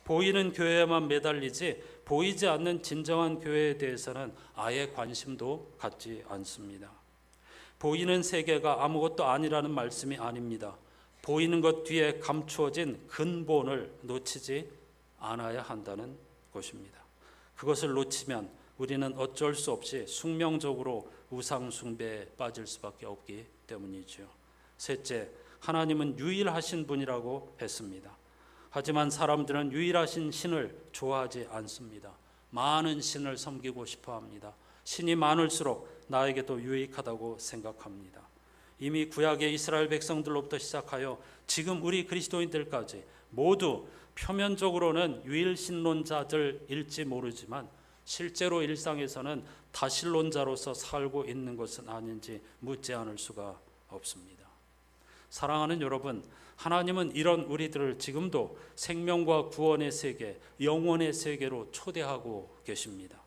S1: 보이는 교회에만 매달리지 보이지 않는 진정한 교회에 대해서는 아예 관심도 갖지 않습니다. 보이는 세계가 아무것도 아니라는 말씀이 아닙니다. 보이는 것 뒤에 감추어진 근본을 놓치지 않아야 한다는 것입니다. 그것을 놓치면 우리는 어쩔 수 없이 숙명적으로 우상 숭배에 빠질 수밖에 없기 때문이죠. 셋째, 하나님은 유일하신 분이라고 했습니다. 하지만 사람들은 유일하신 신을 좋아하지 않습니다. 많은 신을 섬기고 싶어 합니다. 신이 많을수록 나에게도 유익하다고 생각합니다. 이미 구약의 이스라엘 백성들로부터 시작하여 지금 우리 그리스도인들까지 모두 표면적으로는 유일신론자들일지 모르지만 실제로 일상에서는 다신론자로서 살고 있는 것은 아닌지 묻지 않을 수가 없습니다. 사랑하는 여러분, 하나님은 이런 우리들을 지금도 생명과 구원의 세계, 영원의 세계로 초대하고 계십니다.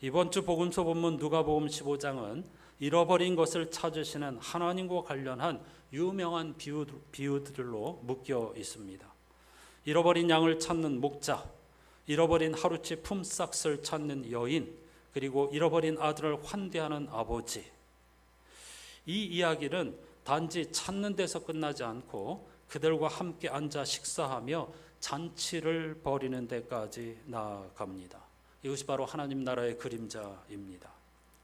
S1: 이번 주 복음서 본문 누가복음 15장은 잃어버린 것을 찾으시는 하나님과 관련한 유명한 비유들로 묶여 있습니다. 잃어버린 양을 찾는 목자, 잃어버린 하루치 품삯을 찾는 여인, 그리고 잃어버린 아들을 환대하는 아버지. 이 이야기는 단지 찾는 데서 끝나지 않고 그들과 함께 앉아 식사하며 잔치를 벌이는 데까지 나아갑니다. 이것이 바로 하나님 나라의 그림자입니다.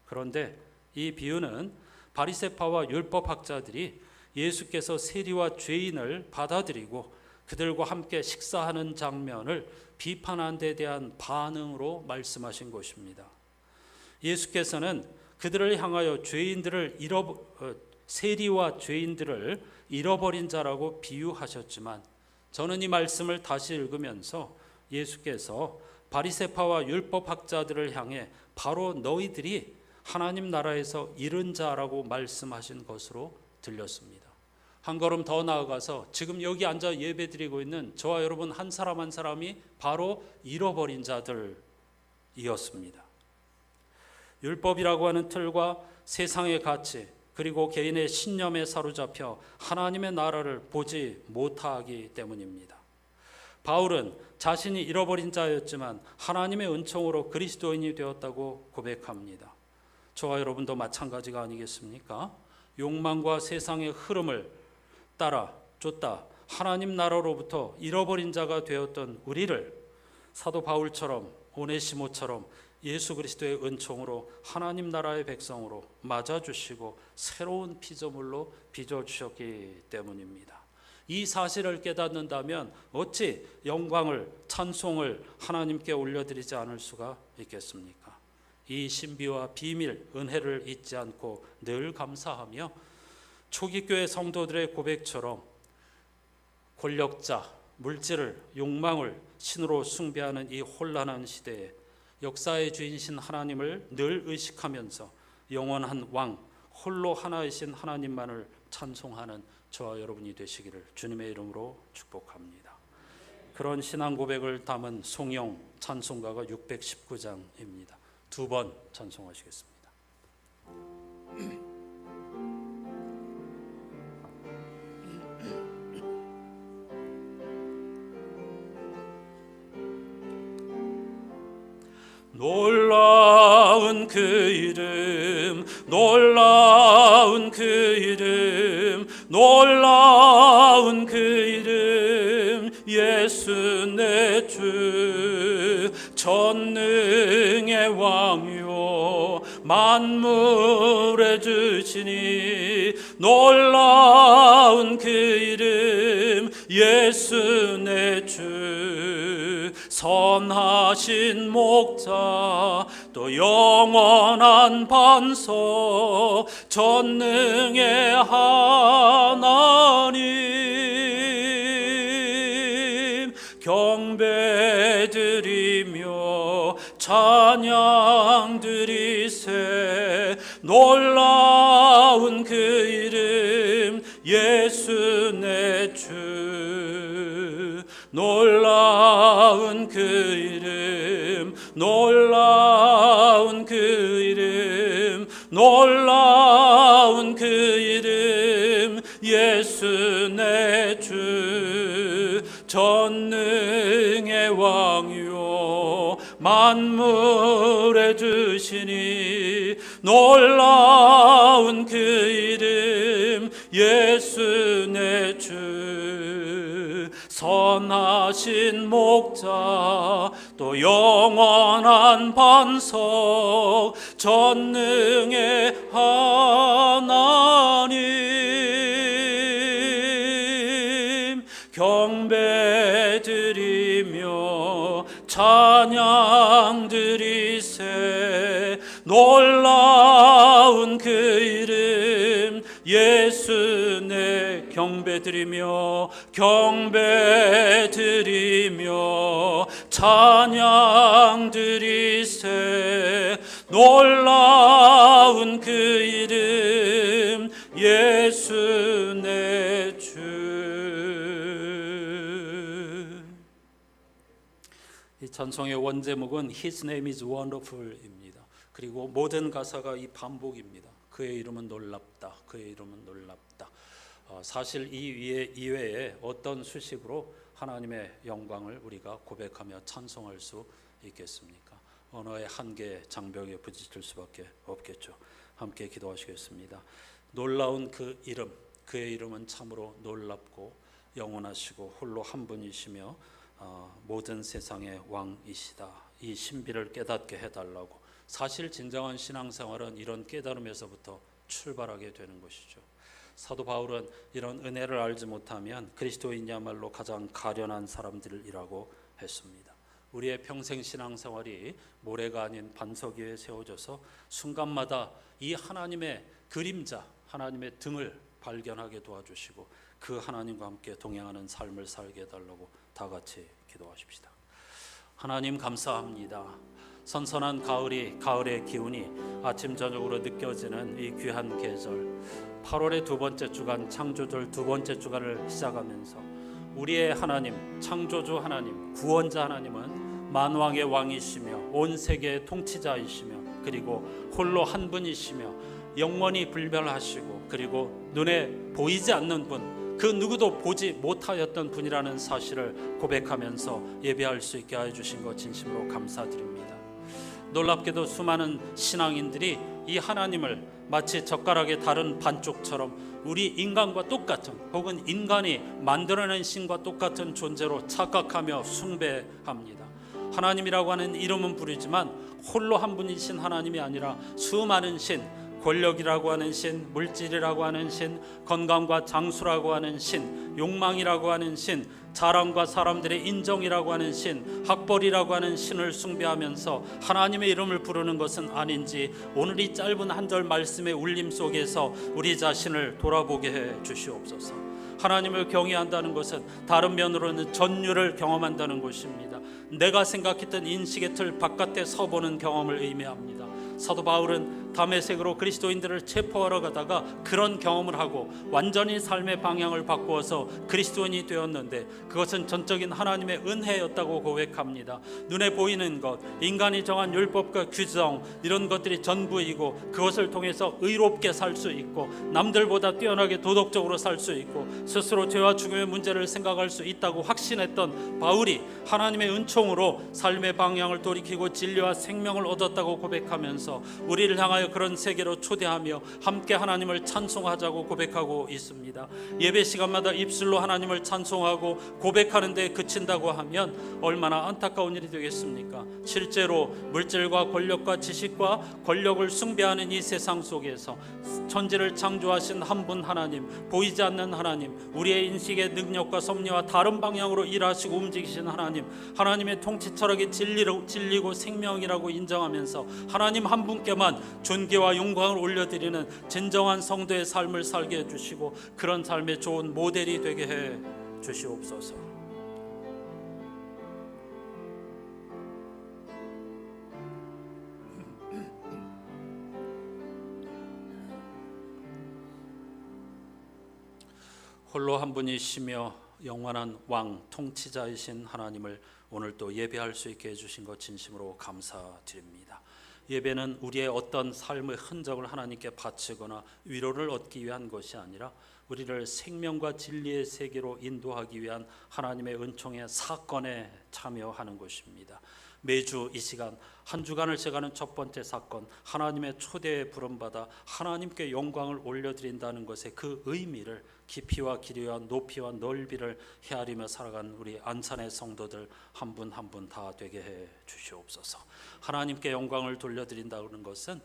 S1: 그런데 이 비유는 바리새파와 율법학자들이 예수께서 세리와 죄인을 받아들이고 그들과 함께 식사하는 장면을 비판한 데 대한 반응으로 말씀하신 것입니다. 예수께서는 그들을 향하여 세리와 죄인들을 잃어버린 자라고 비유하셨지만 저는 이 말씀을 다시 읽으면서 예수께서 바리새파와 율법학자들을 향해 바로 너희들이 하나님 나라에서 잃은 자라고 말씀하신 것으로 들렸습니다. 한 걸음 더 나아가서 지금 여기 앉아 예배드리고 있는 저와 여러분 한 사람 한 사람이 바로 잃어버린 자들이었습니다. 율법이라고 하는 틀과 세상의 가치 그리고 개인의 신념에 사로잡혀 하나님의 나라를 보지 못하기 때문입니다. 바울은 자신이 잃어버린 자였지만 하나님의 은총으로 그리스도인이 되었다고 고백합니다. 저와 여러분도 마찬가지가 아니겠습니까? 욕망과 세상의 흐름을 따라 쫓다 하나님 나라로부터 잃어버린 자가 되었던 우리를 사도 바울처럼 오네시모처럼 예수 그리스도의 은총으로 하나님 나라의 백성으로 맞아주시고 새로운 피조물로 빚어주셨기 때문입니다. 이 사실을 깨닫는다면 어찌 영광을, 찬송을 하나님께 올려드리지 않을 수가 있겠습니까? 이 신비와 비밀, 은혜를 잊지 않고 늘 감사하며 초기 교회 성도들의 고백처럼 권력자, 물질을, 욕망을 신으로 숭배하는 이 혼란한 시대에 역사의 주인이신 하나님을 늘 의식하면서 영원한 왕, 홀로 하나이신 하나님만을 찬송하는 저와 여러분이 되시기를 주님의 이름으로 축복합니다. 그런 신앙 고백을 담은 송영 찬송가가 619장입니다. 두 번 찬송하시겠습니다. 놀라운 그 이름, 놀라운 그 이름, 놀라운 그 이름, 예수 내 주, 전능의 왕이요 만물의 주시니, 놀라운 그 이름, 예수 내 주, 선하신 목자, 또 영원한 반석, 전능의 하나님, 경배드리며 찬양드리세. 놀라운 그 이름, 예수 내 주, 놀라운 그 이름, 놀라운 그 이름, 놀라운 그 이름, 예수 내 주, 전능의 왕이요 만물의 주시니, 놀라운 그 이름, 예수 내 주, 선하신 목자, 또 영원한 반석, 전능의 하나님, 경배드리며 찬양드리세. 놀라운 그 이름, 예수 내, 경배드리며 경배드리며 찬양드리세. 놀라운 그 이름, 예수 내 주. 이 찬송의 원제목은 His name is wonderful입니다. 그리고 모든 가사가 이 반복입니다. 그의 이름은 놀랍다, 그의 이름은 놀랍다. 사실 이 이외에 어떤 수식으로 하나님의 영광을 우리가 고백하며 찬송할 수 있겠습니까? 언어의 한계, 장벽에 부딪힐 수밖에 없겠죠. 함께 기도하시겠습니다. 놀라운 그 이름, 그의 이름은 참으로 놀랍고 영원하시고 홀로 한 분이시며 모든 세상의 왕이시다. 이 신비를 깨닫게 해달라고. 사실 진정한 신앙생활은 이런 깨달음에서부터 출발하게 되는 것이죠. 사도 바울은 이런 은혜를 알지 못하면 그리스도인이야말로 가장 가련한 사람들이라고 했습니다. 우리의 평생 신앙생활이 모래가 아닌 반석 위에 세워져서 순간마다 이 하나님의 그림자, 하나님의 등을 발견하게 도와주시고 그 하나님과 함께 동행하는 삶을 살게 해달라고 다 같이 기도하십시다. 하나님 감사합니다. 선선한 가을의 기운이 아침 저녁으로 느껴지는 이 귀한 계절, 8월의 두 번째 주간, 창조절 두 번째 주간을 시작하면서 우리의 하나님, 창조주 하나님, 구원자 하나님은 만왕의 왕이시며 온 세계의 통치자이시며 그리고 홀로 한 분이시며 영원히 불멸하시고 그리고 눈에 보이지 않는 분, 그 누구도 보지 못하였던 분이라는 사실을 고백하면서 예배할 수 있게 해주신 것 진심으로 감사드립니다. 놀랍게도 수많은 신앙인들이 이 하나님을 마치 젓가락의 다른 반쪽처럼 우리 인간과 똑같은 혹은 인간이 만들어낸 신과 똑같은 존재로 착각하며 숭배합니다. 하나님이라고 하는 이름은 부르지만 홀로 한 분이신 하나님이 아니라 수많은 신, 권력이라고 하는 신, 물질이라고 하는 신, 건강과 장수라고 하는 신, 욕망이라고 하는 신, 자랑과 사람들의 인정이라고 하는 신, 학벌이라고 하는 신을 숭배하면서 하나님의 이름을 부르는 것은 아닌지 오늘 이 짧은 한 절 말씀의 울림 속에서 우리 자신을 돌아보게 해 주시옵소서. 하나님을 경외한다는 것은 다른 면으로는 전율을 경험한다는 것입니다. 내가 생각했던 인식의 틀 바깥에 서보는 경험을 의미합니다. 사도 바울은 다메섹으로 그리스도인들을 체포하러 가다가 그런 경험을 하고 완전히 삶의 방향을 바꾸어서 그리스도인이 되었는데 그것은 전적인 하나님의 은혜였다고 고백합니다. 눈에 보이는 것, 인간이 정한 율법과 규정, 이런 것들이 전부이고 그것을 통해서 의롭게 살 수 있고 남들보다 뛰어나게 도덕적으로 살 수 있고 스스로 죄와 죽음의 문제를 생각할 수 있다고 확신했던 바울이 하나님의 은총으로 삶의 방향을 돌이키고 진리와 생명을 얻었다고 고백하면서 우리를 향하여 그런 세계로 초대하며 함께 하나님을 찬송하자고 고백하고 있습니다. 예배 시간마다 입술로 하나님을 찬송하고 고백하는 데 그친다고 하면 얼마나 안타까운 일이 되겠습니까? 실제로 물질과 권력과 지식과 권력을 숭배하는 이 세상 속에서 천지를 창조하신 한 분 하나님, 보이지 않는 하나님, 우리의 인식의 능력과 섭리와 다른 방향으로 일하시고 움직이신 하나님, 하나님의 통치 철학이 진리고 생명이라고 인정하면서 하나님 한 분께만 존귀와 영광을 올려드리는 진정한 성도의 삶을 살게 해주시고 그런 삶의 좋은 모델이 되게 해 주시옵소서. 홀로 한 분이시며 영원한 왕 통치자이신 하나님을 오늘 또 예배할 수 있게 해주신 것 진심으로 감사드립니다. 예배는 우리의 어떤 삶의 흔적을 하나님께 바치거나 위로를 얻기 위한 것이 아니라 우리를 생명과 진리의 세계로 인도하기 위한 하나님의 은총의 사건에 참여하는 것입니다. 매주 이 시간 한 주간을 제가는 첫 번째 사건, 하나님의 초대에 부름받아 하나님께 영광을 올려드린다는 것의 그 의미를 깊이와 길이와 높이와 넓이를 헤아리며 살아간 우리 안산의 성도들 한 분 한 분 다 되게 해 주시옵소서. 하나님께 영광을 돌려드린다는 것은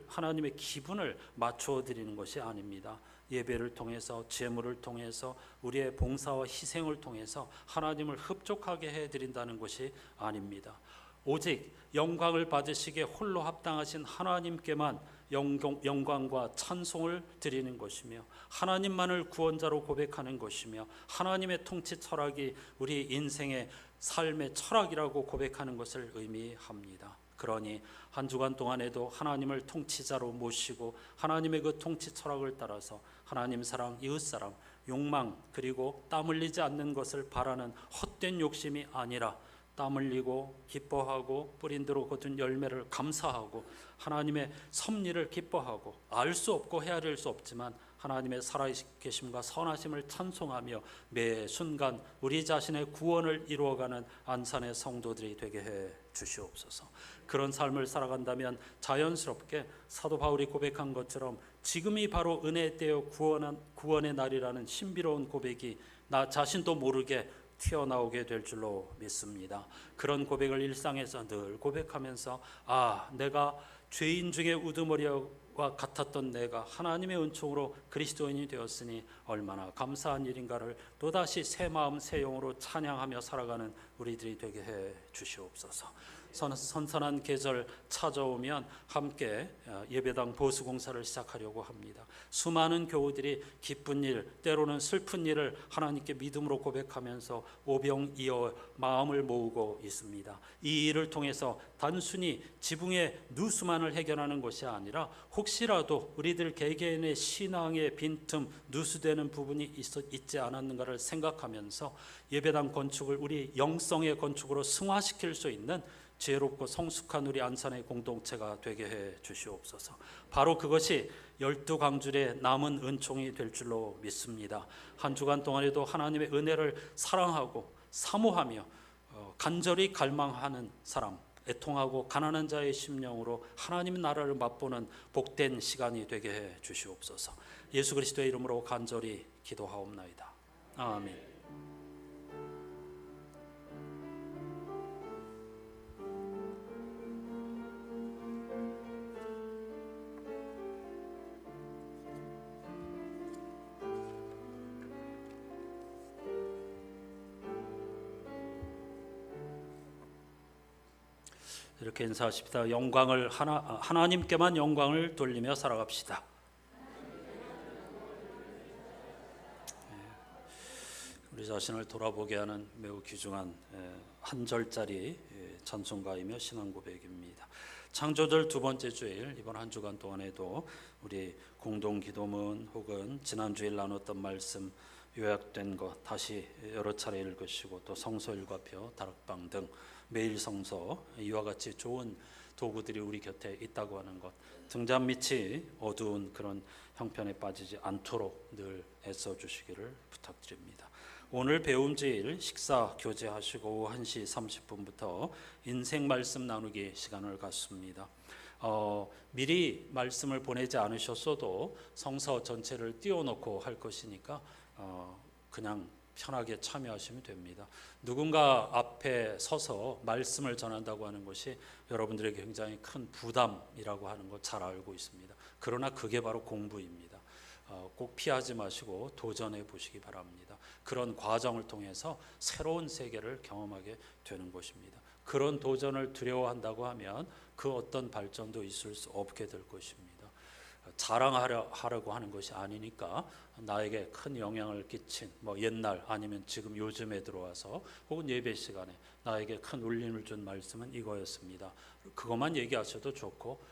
S1: 하나님의 기분을 맞춰 드리는 것이 아닙니다. 예배를 통해서, 제물을 통해서, 우리의 봉사와 희생을 통해서 하나님을 흡족하게 해드린다는 것이 아닙니다. 오직 영광을 받으시기에 홀로 합당하신 하나님께만 영광과 찬송을 드리는 것이며 하나님만을 구원자로 고백하는 것이며 하나님의 통치 철학이 우리 인생의 삶의 철학이라고 고백하는 것을 의미합니다. 그러니 한 주간 동안에도 하나님을 통치자로 모시고 하나님의 그 통치 철학을 따라서 하나님 사랑, 이웃 사랑, 욕망 그리고 땀 흘리지 않는 것을 바라는 헛된 욕심이 아니라 땀 흘리고 기뻐하고 뿌린 대로 거둔 열매를 감사하고 하나님의 섭리를 기뻐하고 알 수 없고 헤아릴 수 없지만 하나님의 살아계심과 선하심을 찬송하며 매 순간 우리 자신의 구원을 이루어가는 안산의 성도들이 되게 해 주시옵소서. 그런 삶을 살아간다면 자연스럽게 사도 바울이 고백한 것처럼 지금이 바로 은혜의 때요 구원의 날이라는 신비로운 고백이 나 자신도 모르게 튀어나오게 될 줄로 믿습니다. 그런 고백을 일상에서 늘 고백하면서 내가 죄인 중에 우두머리와 같았던 내가 하나님의 은총으로 그리스도인이 되었으니 얼마나 감사한 일인가를 또다시 새 마음 새 영으로 찬양하며 살아가는 우리들이 되게 해 주시옵소서. 선선한 계절 찾아오면 함께 예배당 보수공사를 시작하려고 합니다. 수많은 교우들이 기쁜 일, 때로는 슬픈 일을 하나님께 믿음으로 고백하면서 오병이어 마음을 모으고 있습니다. 이 일을 통해서 단순히 지붕의 누수만을 해결하는 것이 아니라 혹시라도 우리들 개개인의 신앙의 빈틈, 누수되는 부분이 있지 않았는가를 생각하면서 예배당 건축을 우리 영성의 건축으로 승화시킬 수 있는 지혜롭고 성숙한 우리 안산의 공동체가 되게 해 주시옵소서. 바로 그것이 12강줄의 남은 은총이 될 줄로 믿습니다. 한 주간 동안에도 하나님의 은혜를 사랑하고 사모하며 간절히 갈망하는 사람, 애통하고 가난한 자의 심령으로 하나님 나라를 맛보는 복된 시간이 되게 해 주시옵소서. 예수 그리스도의 이름으로 간절히 기도하옵나이다. 아멘. 이렇게 인사하십시다. 하나님께만 영광을 돌리며 살아갑시다. 우리 자신을 돌아보게 하는 매우 귀중한 한 절짜리 찬송가이며 신앙 고백입니다. 창조절 두 번째 주일, 이번 한 주간 동안에도 우리 공동 기도문 혹은 지난 주일 나눴던 말씀 요약된 것 다시 여러 차례 읽으시고, 또 성서 일과표, 다락방 등 매일 성서, 이와 같이 좋은 도구들이 우리 곁에 있다고 하는 것, 등잔 밑이 어두운 그런 형편에 빠지지 않도록 늘 애써 주시기를 부탁드립니다. 오늘 배움제일 식사 교제하시고 오후 1시 30분부터 인생 말씀 나누기 시간을 갖습니다. 미리 말씀을 보내지 않으셨어도 성서 전체를 띄워놓고 할 것이니까 그냥 편하게 참여하시면 됩니다. 누군가 앞에 서서 말씀을 전한다고 하는 것이 여러분들에게 굉장히 큰 부담이라고 하는 거 잘 알고 있습니다. 그러나 그게 바로 공부입니다. 꼭 피하지 마시고 도전해 보시기 바랍니다. 그런 과정을 통해서 새로운 세계를 경험하게 되는 것입니다. 그런 도전을 두려워한다고 하면 그 어떤 발전도 있을 수 없게 될 것입니다. 자랑하려고 하는 것이 아니니까 나에게 큰 영향을 끼친 옛날 아니면 지금 요즘에 들어와서 혹은 예배 시간에 나에게 큰 울림을 준 말씀은 이거였습니다. 그것만 얘기하셔도 좋고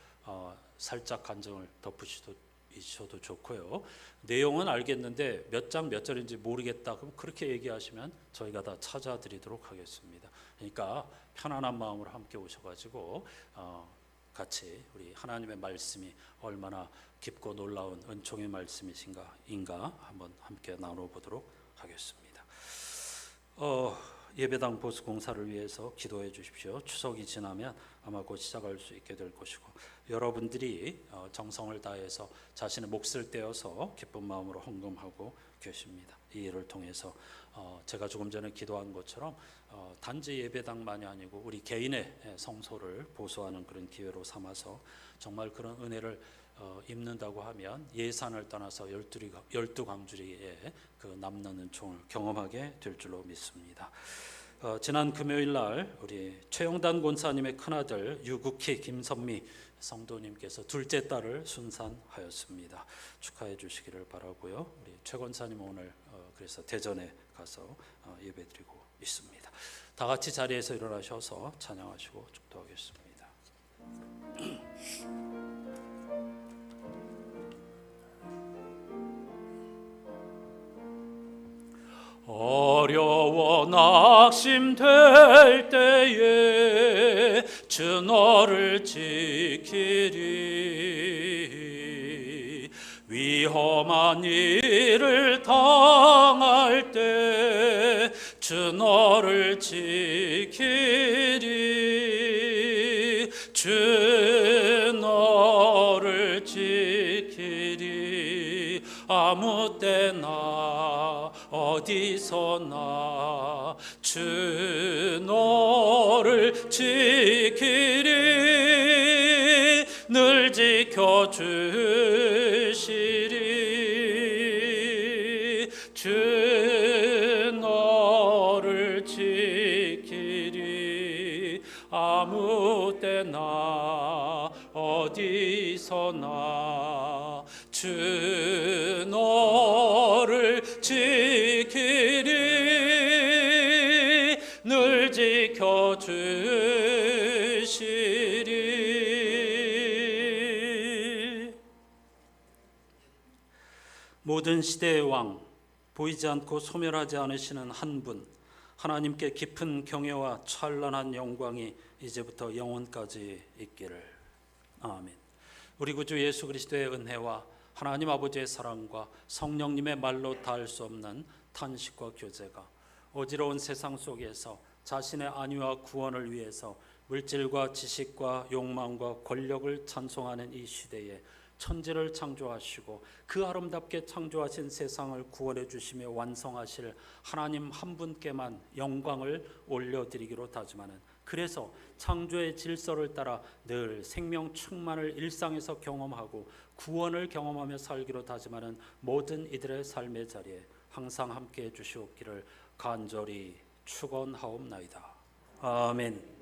S1: 살짝 간증을 덧붙이셔도 좋고요. 내용은 알겠는데 몇 장 몇 절인지 모르겠다, 그럼 그렇게 얘기하시면 저희가 다 찾아드리도록 하겠습니다. 그러니까 편안한 마음으로 함께 오셔가지고 같이 우리 하나님의 말씀이 얼마나 깊고 놀라운 은총의 말씀이신가 한번 함께 나눠보도록 하겠습니다. 예배당 보수 공사를 위해서 기도해 주십시오. 추석이 지나면 아마 곧 시작할 수 있게 될 것이고, 여러분들이 정성을 다해서 자신의 몫을 떼어서 기쁜 마음으로 헌금하고 계십니다. 이 일을 통해서 제가 조금 전에 기도한 것처럼 단지 예배당만이 아니고 우리 개인의 성소를 보수하는 그런 기회로 삼아서 정말 그런 은혜를 입는다고 하면 예산을 떠나서 12광주리의 그 남는 은총을 경험하게 될 줄로 믿습니다. 지난 금요일 날 우리 최영단 권사님의 큰아들 유국희 김선미 성도님께서 둘째 딸을 순산하였습니다. 축하해 주시기를 바라고요. 우리 최 권사님 오늘 그래서 대전에 가서 예배드리고 있습니다. 다 같이 자리에서 일어나셔서 찬양하시고 축도하겠습니다. 어려워 낙심될 때에 주 너를 지키리. 위험한 일을 당할 때 주 너를 지키리. 주 너를 지키리. 아무 때나 어디서나 주 너를 지키리. 늘 지켜주시리. 주 너를 지키리. 아무 때나 어디서나 주 너를 지키리. 늘 지켜주시리. 모든 시대의 왕, 보이지 않고 소멸하지 않으시는 한 분, 하나님께 깊은 경외와 찬란한 영광이 이제부터 영원까지 있기를. 아멘. 우리 구주 예수 그리스도의 은혜와 하나님 아버지의 사랑과 성령님의 말로 닿을 수 없는 탄식과 교제가 어지러운 세상 속에서 자신의 안위와 구원을 위해서 물질과 지식과 욕망과 권력을 찬송하는 이 시대에 천지를 창조하시고 그 아름답게 창조하신 세상을 구원해 주시며 완성하실 하나님 한 분께만 영광을 올려드리기로 다짐하는, 그래서 창조의 질서를 따라 늘 생명 충만을 일상에서 경험하고 구원을 경험하며 살기로 다짐하는 모든 이들의 삶의 자리에 항상 함께해 주시옵기를 간절히 축원하옵나이다. 아멘.